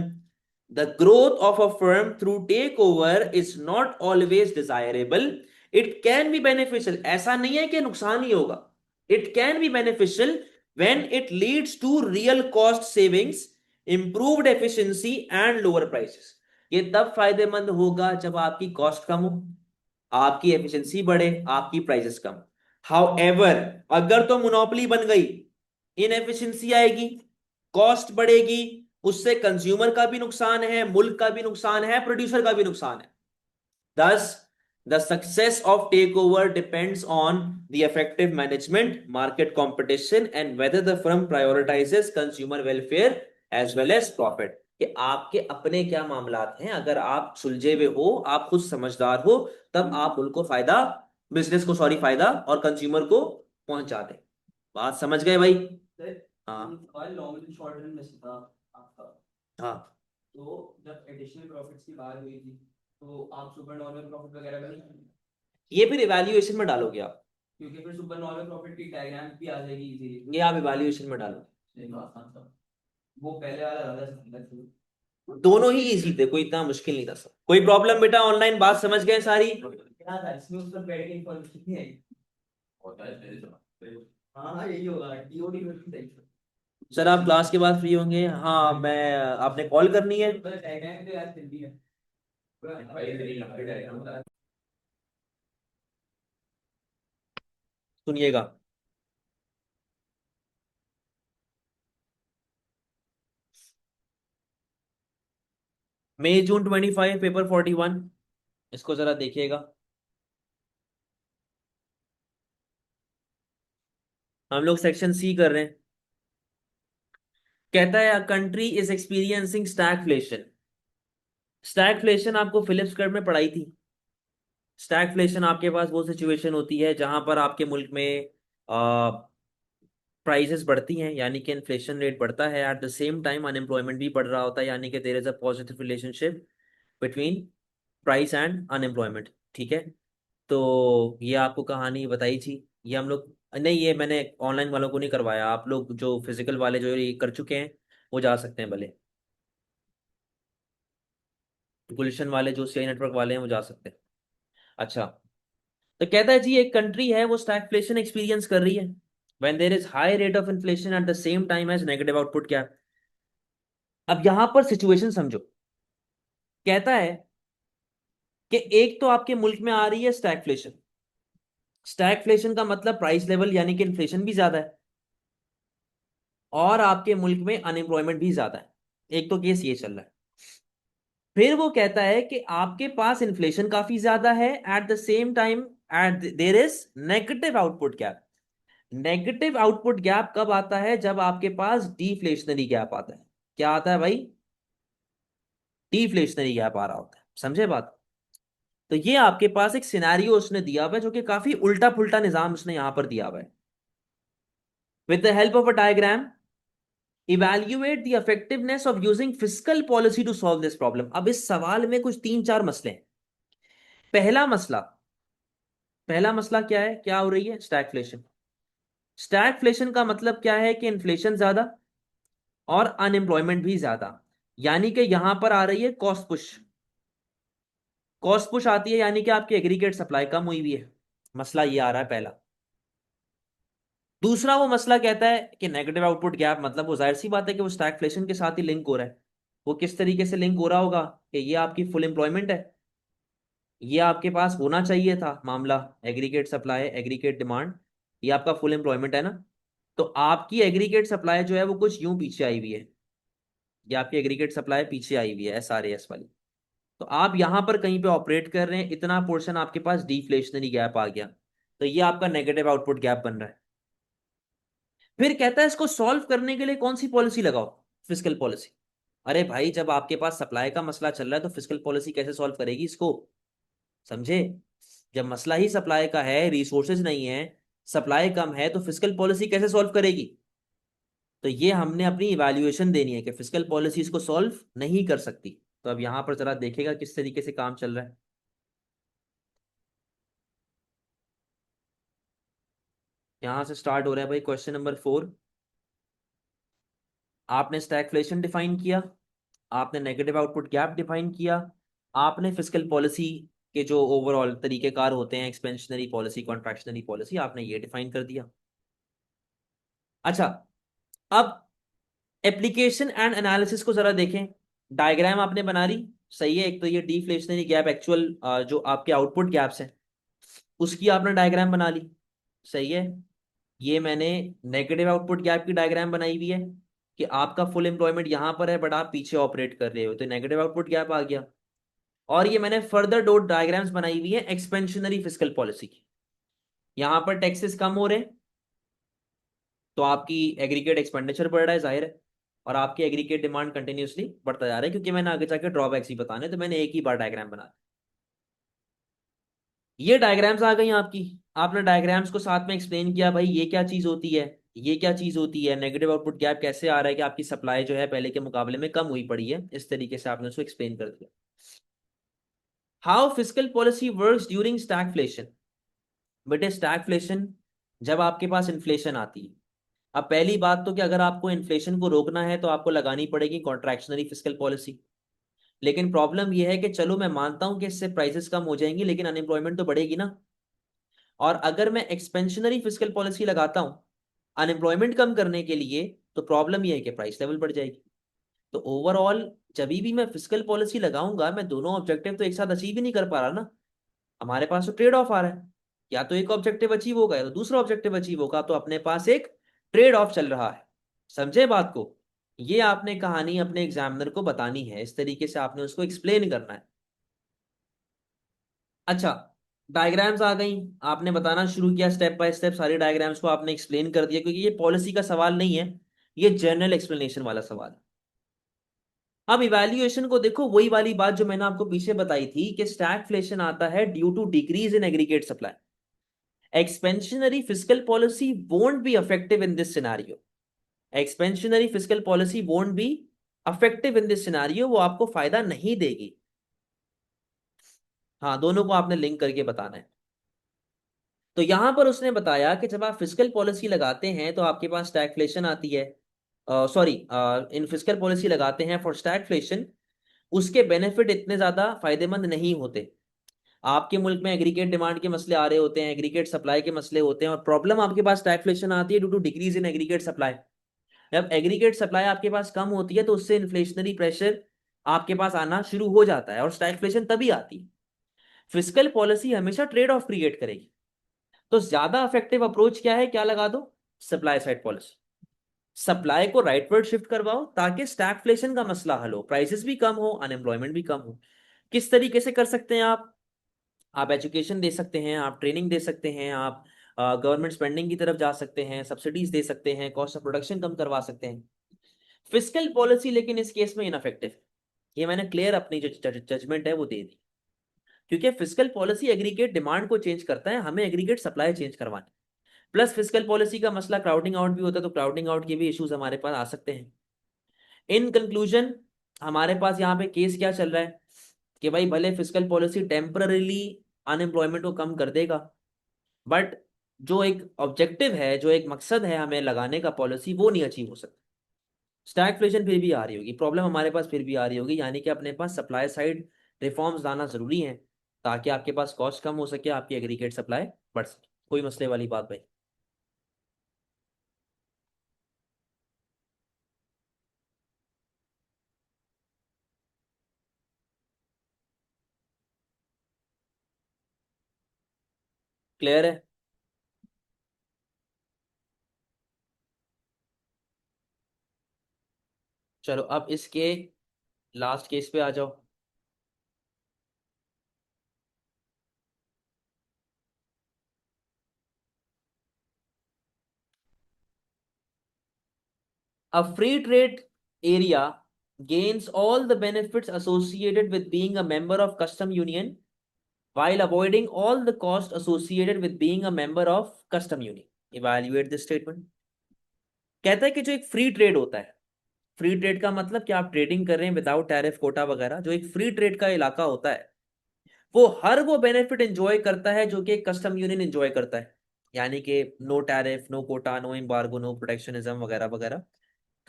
the growth of a firm through takeover is not always desirable. It can be beneficial, ऐसा नहीं है कि नुकसान ही होगा, it can be beneficial when it leads to real cost savings, improved efficiency and lower prices। ये तब फायदेमंद होगा जब आपकी कॉस्ट कम हो, आपकी एफिशिएंसी बढ़े, आपकी प्राइसेस कम। हाउएवर, अगर तो मोनोपोली बन गई, इनएफिशिएंसी आएगी, कॉस्ट बढ़ेगी, उससे कंज्यूमर का भी नुकसान है, मुल्क का भी नुकसान है, प्रोड्यूसर का भी नुकसान है। Thus, the success of takeover depends on the effective management, market competition, and whether the firm prioritizes consumer welfare as well as profit। कि आपके अपने क्या मामलात हैं, अगर आप सुलझे हुए हो, आप खुद समझदार हो, तब आप उनको फायदा, बिजनेस को सॉरी फायदा, और कंज्यूमर को पहुंचा दें। बात समझ गए भाई? हाँ और लॉन्ग एंड शॉर्ट रन में से था आपका। हाँ। तो जब एडिशनल प्रॉफिट्स की बात हुई थी, तो आप सुपर नॉर्मल प्रॉफिट वगैरह का नहीं, ये फिर इवैल्यूएशन में डालोगे आप, क्योंकि फिर सुपर नॉर्मल प्रॉफिट की डायग्राम भी आ जाएगी इजीली। ये आप इवैल्यूएशन में डालो। वो पहले वाला ज्यादा समझ था। दोनों ही इजी थे, कोई इतना मुश्किल नहीं था सब। कोई प्रॉब्लम बेटा? ऑनलाइन बात समझ गए सारी? क्या था इसमें, उस पर बैठ के इन्फॉर्मेशन नहीं आई। हाँ हाँ यही होगा, टीओडी में भी सही। सर आप क्लास के बाद फ्री होंगे? हाँ, मैं, आपने कॉल करनी है? बस डायग्राम तो याद चलती है। सुनिएगा, मई जून 25 पेपर 41, इसको जरा देखिएगा। हम लोग सेक्शन सी कर रहे हैं। कहता है country is experiencing stagflation. Stagflation आपको फिलिप्स कर्व में पढ़ाई थी। स्टैगफ्लेशन आपके पास वो सिचुएशन होती है जहां पर आपके मुल्क में प्राइसेस बढ़ती हैं, यानी कि इन्फ्लेशन रेट बढ़ता है, at the same time unemployment भी बढ़ रहा होता है, यानी कि there is a positive relationship between price and unemployment. ठीक है, तो ये आपको कहानी बताई थी। ये हम लोग, नहीं ये मैंने ऑनलाइन वालों को नहीं करवाया, आप लोग जो फिजिकल वाले जो ये कर चुके हैं वो जा सकते हैं भले, गुलशन वाले जो सीआई नेटवर्क वाले हैं वो जा सकते हैं। अच्छा, तो कहता है जी एक कंट्री है वो स्टैगफ्लेशन एक्सपीरियंस कर रही है when there is high rate of inflation at the same time as negative output. क्या? अब यहां पर सिचुएशन समझो, कहता है कि एक तो आपके मुल्क में आ रही है स्टैगफ्लेशन। स्टैगफ्लेशन का मतलब प्राइस लेवल यानी कि इन्फ्लेशन भी ज्यादा है और आपके मुल्क में अनएम्प्लॉयमेंट भी ज्यादा है। एक तो केस ये चल रहा है। फिर वो कहता है कि आपके पास इन्फ्लेशन काफी ज्यादा है, at the same time eight there is negative output gap. Negative output gap कब आता है? जब आपके पास डिफ्लेशनरी गैप आता है। क्या आता है भाई? डिफ्लेशनरी गैप आ रहा होता है। समझे बात? तो ये आपके पास एक सिनेरियो उसने दिया हुआ है जो कि काफी उल्टा पुल्टा निजाम उसने यहां पर दिया हुआ है। With the help of a diagram evaluate the effectiveness of using fiscal policy to solve this problem. अब इस सवाल में कुछ तीन चार मसले हैं। पहला मसला, पहला मसला क्या है? क्या हो रही है? स्टैगफ्लेशन। स्टैगफ्लेशन का मतलब क्या है? कि इन्फ्लेशन ज्यादा और अनएम्प्लॉयमेंट भी ज्यादा, यानी कि यहां पर आ रही है कॉस्ट पुश। कॉस्ट पुश आती है यानी कि आपकी एग्रीगेट सप्लाई कम हुई हुई है। मसला ये आ रहा है पहला। दूसरा वो मसला कहता है कि नेगेटिव आउटपुट गैप, मतलब वो जाहिर सी बात है कि वो स्टैगफ्लेशन के साथ ही लिंक हो रहा है। वो किस तरीके से लिंक हो रहा होगा? कि ये आपकी फुल एम्प्लॉयमेंट है, ये आपके पास होना चाहिए था मामला एग्रीगेट सप्लाई एग्रीगेट डिमांड, ये आपका फुल एम्प्लॉयमेंट है ना। तो आपकी एग्रीगेट सप्लाई जो है वो कुछ यूं पीछे आई हुई है। ये आपकी एग्रीगेट सप्लाई पीछे आई हुई है, SRAS वाली। तो आप यहां पर कहीं पे ऑपरेट कर रहे हैं, इतना पोर्शन आपके पास डिफ्लेशनरी गैप आ गया, तो ये आपका नेगेटिव आउटपुट गैप बन रहा है। फिर कहता है इसको सॉल्व करने के लिए कौन सी पॉलिसी लगाओ? Fiscal policy. अरे भाई, जब आपके पास सप्लाई का मसला चल रहा है तो फिस्कल पॉलिसी कैसे सॉल्व करेगी इसको? समझे? जब मसला ही सप्लाई का है, रिसोर्सेज नहीं है, सप्लाई कम है, तो फिस्कल पॉलिसी कैसे सॉल्व करेगी? तो ये हमने अपनी इवैल्यूएशन देनी है कि फिस्कल पॉलिसी इसको सॉल्व नहीं कर सकती। तो अब यहां पर जरा देखेगा किस तरीके से काम चल रहा है। यहां से स्टार्ट हो रहा है भाई क्वेश्चन नंबर 4। आपने स्टैगफ्लेशन डिफाइन किया, आपने नेगेटिव आउटपुट गैप डिफाइन किया, आपने फिस्कल पॉलिसी के जो ओवरऑल तरीकेकार होते हैं, एक्सपेंशनरी पॉलिसी, कॉन्ट्रैक्शनरी पॉलिसी, आपने ये डिफाइन कर दिया। अच्छा, अब एप्लीकेशन एंड एनालिसिस को जरा देखें। डायग्राम आपने बना ली, सही है। एक तो ये डिफ्लेशनरी गैप एक्चुअल जो आपके आउटपुट गैप्स हैं उसकी आपने डायग्राम बना ली, सही है। ये मैंने नेगेटिव आउटपुट गैप की डायग्राम बनाई हुई है कि आपका फुल एम्प्लॉयमेंट यहां पर है बट आप पीछे ऑपरेट कर रहे हो, तो नेगेटिव आउटपुट गैप आ गया। और ये मैंने फर्दर डॉट डायग्राम्स बनाई हुई है एक्सपेंशनरी फिस्कल पॉलिसी की। यहां पर टैक्सेस कम हो रहे हैं तो आपकी एग्रीगेट एक्सपेंडिचर बढ़ रहा है, जाहिर है। और आपकी एग्रीगेट डिमांड कंटिन्यूसली बढ़ता जा रहा है, क्योंकि मैंने आगे जाके ड्रॉबैक्स ही बताने, तो मैंने एक ही बार डायग्राम बना। ये डायग्राम्स आ गई आपकी। आपने डायग्राम्स को साथ में एक्सप्लेन किया, भाई ये क्या चीज होती है, ये क्या चीज होती है, नेगेटिव आउटपुट गैप कैसे आ रहा है कि आपकी सप्लाई जो है पहले के मुकाबले में कम हुई पड़ी है। इस तरीके से आपने उसको एक्सप्लेन कर दिया। How fiscal policy works during stagflation. बेटे स्टैगफ्लेशन जब आपके पास इन्फ्लेशन आती है। अब पहली बात तो कि अगर आपको इन्फ्लेशन को रोकना है तो आपको लगानी पड़ेगी कॉन्ट्रैक्शनरी फिस्कल पॉलिसी। लेकिन प्रॉब्लम यह है कि चलो मैं मानता हूं कि इससे प्राइसेस कम हो जाएंगी, लेकिन अनएम्प्लॉयमेंट तो बढ़ेगी ना। और अगर मैं एक्सपेंशनरी फिस्कल पॉलिसी लगाता हूं अनएम्प्लॉयमेंट कम करने के लिए, तो प्रॉब्लम यह है कि प्राइस लेवल बढ़ जाएगी। तो ओवरऑल जब भी मैं फिस्कल पॉलिसी लगाऊंगा, मैं दोनों ऑब्जेक्टिव तो एक साथ अचीव ही नहीं कर पा रहा ना। हमारे पास तो ट्रेड ऑफ आ रहा है, या तो एक ऑब्जेक्टिव अचीव होगा या तो दूसरा ऑब्जेक्टिव अचीव होगा, तो अपने पास एक ट्रेड ऑफ चल रहा है। समझे बात को? ये आपने कहानी अपने एग्जामिनर को बतानी है, इस तरीके से आपने उसको एक्सप्लेन करना है। अच्छा, डायग्राम्स आ गई, आपने बताना शुरू किया स्टेप बाय स्टेप, सारी डायग्राम्स को आपने एक्सप्लेन कर दिया, क्योंकि ये पॉलिसी का सवाल नहीं है, ये जनरल एक्सप्लेनेशन वाला सवाल है। अब इवैल्यूएशन को देखो, वही वाली बात जो मैंने आपको पीछे बताई थी कि स्टैगफ्लेशन आता है due to decrease in aggregate supply. Expansionary fiscal policy won't be effective in this scenario. Expansionary fiscal policy won't be effective in this scenario, वो आपको फायदा नहीं देगी। हाँ, दोनों को आपने लिंक करके बताना है। तो यहां पर उसने बताया कि जब आप फिस्कल पॉलिसी लगाते हैं तो आपके पास स्टैगफ्लेशन आती है, सॉरी, इन फिस्कल पॉलिसी लगाते हैं फॉर स्टैगफ्लेशन, उसके बेनिफिट इतने ज्यादा फायदेमंद नहीं होते। आपके मुल्क में एग्रीगेट डिमांड के मसले आ रहे होते हैं, एग्रीगेट सप्लाई के मसले होते हैं, और प्रॉब्लम आपके पास स्टैगफ्लेशन आती है due to decrease in aggregate supply. जब एग्रीगेट सप्लाई आपके पास कम होती है तो उससे इन्फ्लेशनरी प्रेशर आपके पास आना शुरू हो जाता है, और स्टैगफ्लेशन तभी आती है। फिस्कल पॉलिसी हमेशा ट्रेड ऑफ क्रिएट करेगी। तो ज्यादा इफेक्टिव अप्रोच क्या है, क्या लगा दो, सप्लाई साइड पॉलिसी। सप्लाई को राइटवर्ड शिफ्ट करवाओ ताकि स्टैगफ्लेशन का मसला हल हो, प्राइसेस भी कम हो, अनएम्प्लॉयमेंट भी कम हो। किस तरीके से कर सकते हैं आप एजुकेशन दे सकते हैं, आप ट्रेनिंग दे सकते हैं, आप गवर्नमेंट स्पेंडिंग की तरफ जा सकते हैं, सब्सिडीज दे सकते हैं, कॉस्ट ऑफ प्रोडक्शन कम करवा सकते हैं। फिस्कल पॉलिसी लेकिन इस केस में इनफेक्टिव है। ये मैंने क्लियर अपनी जो जजमेंट है वो दे दी, क्योंकि फिस्कल पॉलिसी एग्रीगेट डिमांड को चेंज करता है, हमें एग्रीगेट सप्लाई चेंज करवानी। प्लस फिस्कल पॉलिसी का मसला क्राउडिंग आउट भी होता है, तो क्राउडिंग आउट के भी इश्यूज हमारे पास आ सकते हैं। इन कंक्लूजन, हमारे पास यहाँ पे केस क्या चल रहा है कि भाई भले फिस्कल पॉलिसी टेम्पररीली अनएम्प्लॉयमेंट को कम कर देगा, बट जो एक ऑब्जेक्टिव है, जो एक मकसद है हमें लगाने का पॉलिसी, वो नहीं अचीव हो सकता। स्टैगफ्लेशन फिर भी आ रही होगी, प्रॉब्लम हमारे पास फिर भी आ रही होगी, यानी कि अपने पास सप्लाई साइड रिफॉर्म्स लाना जरूरी है, ताकि आपके पास कॉस्ट कम हो सके, आपकी एग्रीगेट सप्लाई बढ़ सके। कोई मसले वाली बात भाई? क्लियर है? चलो अब इसके लास्ट केस पे आ जाओ। A free trade area gains all the benefits associated with being a member of custom union while avoiding all the cost associated with being a member of custom union. Evaluate this statement. कहता है कि जो एक free trade होता है, free trade का मतलब कि आप ट्रेडिंग कर रहे हैं विदाउट टैरिफ कोटा वगैरह, जो एक फ्री ट्रेड का इलाका होता है वो हर वो बेनिफिट एंजॉय करता है जो कि एक कस्टम यूनियन एंजॉय करता है, यानी कि no tariff, no quota, no embargo, no protectionism वगैरह वगैरह।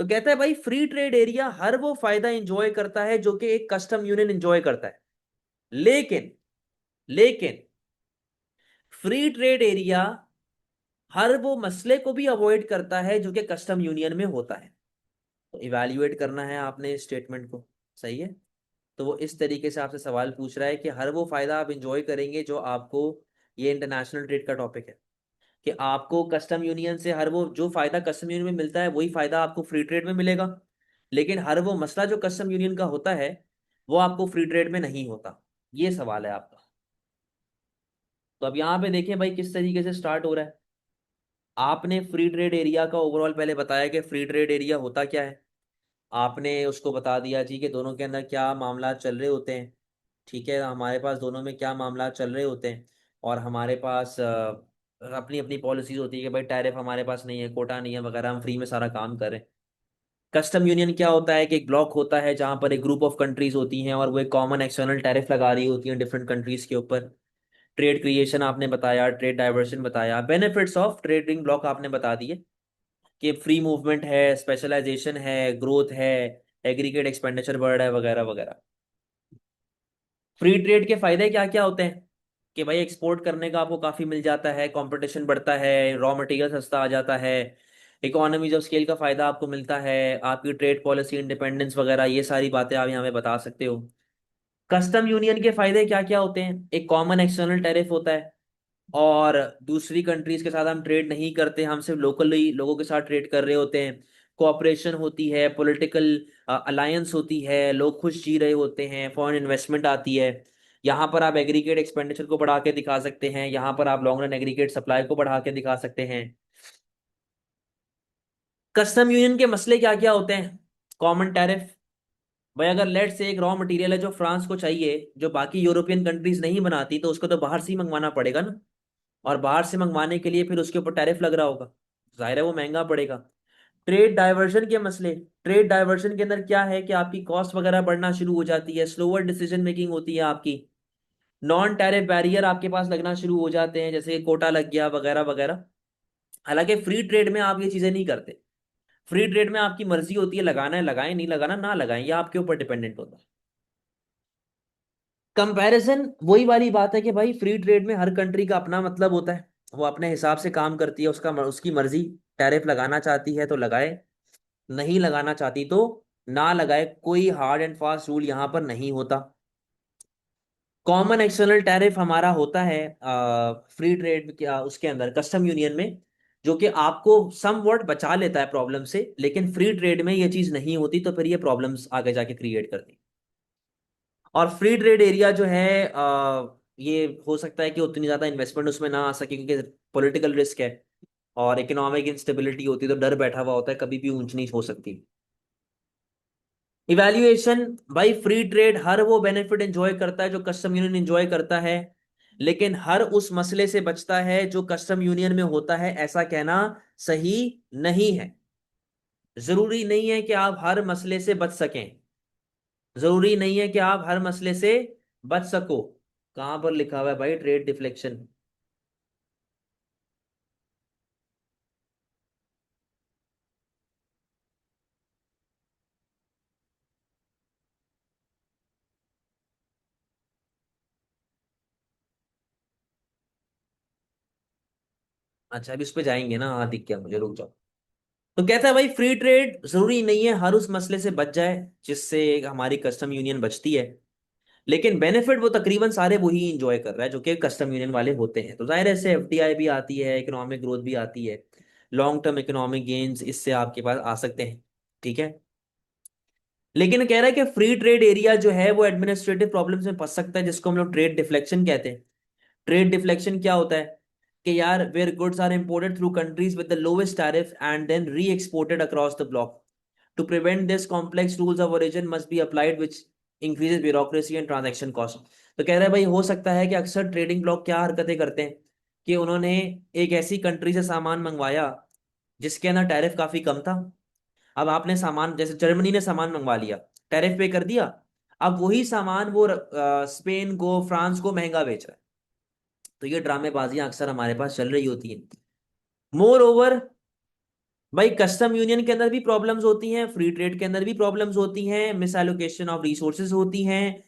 तो कहता है भाई फ्री ट्रेड एरिया हर वो फायदा एंजॉय करता है जो कि एक कस्टम यूनियन एंजॉय करता है, लेकिन लेकिन फ्री ट्रेड एरिया हर वो मसले को भी अवॉइड करता है जो कि कस्टम यूनियन में होता है। तो इवैल्यूएट करना है आपने इस स्टेटमेंट को, सही है? तो वो इस तरीके से आपसे सवाल पूछ रहा है कि हर वो फायदा आप इंजॉय करेंगे जो आपको, ये इंटरनेशनल ट्रेड का टॉपिक है, कि आपको कस्टम यूनियन से हर वो जो फायदा कस्टम यूनियन में मिलता है वही फायदा आपको फ्री ट्रेड में मिलेगा, लेकिन हर वो मसला जो कस्टम यूनियन का होता है वो आपको फ्री ट्रेड में नहीं होता। ये सवाल है आपका। तो अब यहाँ पे देखिए भाई किस तरीके से स्टार्ट हो रहा है। आपने फ्री ट्रेड एरिया का ओवरऑल पहले बताया कि फ्री ट्रेड एरिया होता क्या है, आपने उसको बता दिया जी कि दोनों के अंदर क्या मामला चल रहे होते हैं। ठीक है, हमारे पास दोनों में क्या मामला चल रहे होते हैं, और हमारे पास अपनी अपनी पॉलिसीज होती है कि भाई टैरिफ हमारे पास नहीं है, कोटा नहीं है वगैरह, हम फ्री में सारा काम करें। कस्टम यूनियन क्या होता है कि एक ब्लॉक होता है जहां पर एक ग्रुप ऑफ कंट्रीज होती हैं और वो एक कॉमन एक्सटर्नल टैरिफ लगा रही होती हैं डिफरेंट कंट्रीज के ऊपर। ट्रेड क्रिएशन आपने बताया, ट्रेड डाइवर्शन बताया, बेनिफिट्स ऑफ ट्रेडिंग ब्लॉक आपने बता दिए कि फ्री मूवमेंट है, स्पेशलाइजेशन है, ग्रोथ है, एग्रीगेट एक्सपेंडिचर बढ़ रहा है वगैरह वगैरह। फ्री ट्रेड के फायदे क्या क्या होते हैं कि भाई एक्सपोर्ट करने का आपको काफी मिल जाता है, कंपटीशन बढ़ता है, रॉ मटेरियल सस्ता आ जाता है, इकोनॉमीज ऑफ स्केल का फायदा आपको मिलता है, आपकी ट्रेड पॉलिसी इंडिपेंडेंस वगैरह, ये सारी बातें आप यहाँ पे बता सकते हो। कस्टम यूनियन के फायदे क्या क्या होते हैं, एक कॉमन एक्सटर्नल टैरिफ होता है, और दूसरी कंट्रीज के साथ हम ट्रेड नहीं करते, हम सिर्फ लोकली लोगों के साथ ट्रेड कर रहे होते हैं। कोऑपरेशन होती है, पॉलिटिकल अलायंस होती है, लोग खुश जी रहे होते हैं, फॉरेन इन्वेस्टमेंट आती है। यहाँ पर आप एग्रीगेट एक्सपेंडिचर को बढ़ा के दिखा सकते हैं, यहाँ पर आप लॉन्ग रन एग्रीगेट सप्लाई को बढ़ा के दिखा सकते हैं। कस्टम यूनियन के मसले क्या क्या होते हैं, कॉमन टैरिफ। भाई अगर लेट से एक रॉ मटेरियल है जो फ्रांस को चाहिए, जो बाकी यूरोपियन कंट्रीज नहीं बनाती, तो उसको तो बाहर से ही मंगवाना पड़ेगा ना, और बाहर से मंगवाने के लिए फिर उसके ऊपर टैरिफ लग रहा होगा, जाहिर है वो महंगा पड़ेगा। ट्रेड डाइवर्जन के मसले, ट्रेड डाइवर्जन के अंदर क्या है कि आपकी कॉस्ट वगैरह बढ़ना शुरू हो जाती है, स्लोअर डिसीजन मेकिंग होती है आपकी, नॉन टैरिफ बैरियर आपके पास लगना शुरू हो जाते हैं, जैसे कोटा लग गया वगैरह वगैरह। हालांकि फ्री ट्रेड में आप ये चीजें नहीं करते, फ्री ट्रेड में आपकी मर्जी होती है, लगाना है लगाएं, नहीं लगाना ना लगाएं, ये आपके ऊपर डिपेंडेंट होता है। कंपैरिजन वही वाली बात है कि भाई फ्री ट्रेड में हर कंट्री का अपना मतलब होता है, वो अपने हिसाब से काम करती है, उसका उसकी मर्जी, टैरिफ लगाना चाहती है तो लगाए, नहीं लगाना चाहती तो ना लगाए, कोई हार्ड एंड फास्ट रूल यहां पर नहीं होता। कॉमन एक्सटर्नल टैरिफ हमारा होता है फ्री ट्रेड क्या उसके अंदर कस्टम यूनियन में, जो कि आपको समवॉट बचा लेता है प्रॉब्लम से, लेकिन फ्री ट्रेड में ये चीज नहीं होती, तो फिर ये प्रॉब्लम्स आगे जाके क्रिएट करती। और फ्री ट्रेड एरिया जो है ये हो सकता है कि उतनी ज्यादा इन्वेस्टमेंट उसमें ना आ सके, क्योंकि पॉलिटिकल रिस्क है और इकोनॉमिक इंस्टेबिलिटी होती है, तो डर बैठा हुआ होता है, कभी भी ऊंच नीच हो सकती है। इवैल्यूएशन, भाई फ्री ट्रेड हर वो बेनिफिट एंजॉय करता है जो कस्टम यूनियन एंजॉय करता है, लेकिन हर उस मसले से बचता है जो कस्टम यूनियन में होता है, ऐसा कहना सही नहीं है। जरूरी नहीं है कि आप हर मसले से बच सकें, जरूरी नहीं है कि आप हर मसले से बच सको। कहां पर लिखा हुआ है भाई ट्रेड डिफ्लेक्शन? अच्छा अभी उस पे जाएंगे ना, हाँ दिख गया मुझे, रुक जाओ। तो कहता है भाई फ्री ट्रेड जरूरी नहीं है हर उस मसले से बच जाए जिससे हमारी कस्टम यूनियन बचती है, लेकिन बेनिफिट वो तकरीबन सारे वही इंजॉय कर रहा है जो कि कस्टम यूनियन वाले होते हैं। तो जाहिर है इससे एफडीआई भी आती है, इकोनॉमिक ग्रोथ भी आती है, लॉन्ग टर्म इकोनॉमिक गेन्स इससे आपके पास आ सकते हैं। ठीक है, लेकिन कह रहा है कि फ्री ट्रेड एरिया जो है वो एडमिनिस्ट्रेटिव प्रॉब्लम्स में फंस सकता है, जिसको हम लोग ट्रेड डिफ्लेक्शन कहते हैं। ट्रेड डिफ्लेक्शन क्या होता है कि यार where goods are imported through countries with the lowest tariff and then reexported across the block, to prevent this complex rules of origin must be applied which increases bureaucracy and transaction cost. तो कह रहा है भाई हो सकता है कि अक्सर ट्रेडिंग ब्लॉक क्या हरकतें करते हैं कि उन्होंने एक ऐसी कंट्री से सामान मंगवाया जिसके अंदर टैरिफ काफी कम था। अब आपने सामान, जैसे जर्मनी ने सामान मंगवा लिया, टैरिफ पे कर दिया, अब वही सामान वो स्पेन को फ्रांस को महंगा बेच रहा है। तो ये ड्रामेबाजियां अक्सर हमारे पास चल रही होती हैं। मोर ओवर, भाई कस्टम यूनियन के अंदर भी प्रॉब्लम्स होती हैं, फ्री ट्रेड के अंदर भी प्रॉब्लम्स होती हैं, मिस एलोकेशन ऑफ रिसोर्सेज होती हैं,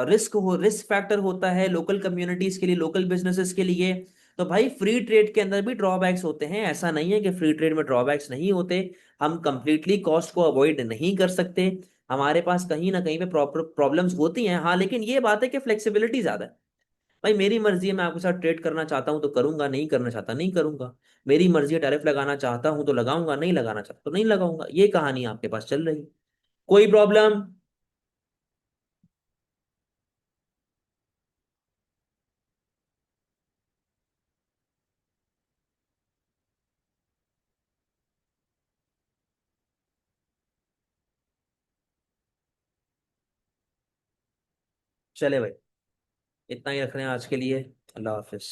रिस्क फैक्टर होता है लोकल कम्युनिटीज के लिए, लोकल बिजनेसेस के लिए। तो भाई फ्री ट्रेड के अंदर भी ड्रॉबैक्स होते हैं, ऐसा नहीं है कि फ्री ट्रेड में ड्रॉबैक्स नहीं होते। हम कंप्लीटली कॉस्ट को अवॉइड नहीं कर सकते, हमारे पास कहीं ना कहीं पे प्रॉब्लम्स होती हैं, हाँ, लेकिन ये बात है कि फ्लेक्सिबिलिटी ज्यादा है। भाई मेरी मर्जी है, मैं आपके साथ ट्रेड करना चाहता हूं तो करूंगा, नहीं करना चाहता नहीं करूंगा। मेरी मर्जी है, टैरिफ लगाना चाहता हूं तो लगाऊंगा, नहीं लगाना चाहता तो नहीं लगाऊंगा। ये कहानी आपके पास चल रही है। कोई प्रॉब्लम? चले भाई, इतना ही रख रहे हैं आज के लिए। अल्लाह हाफिज।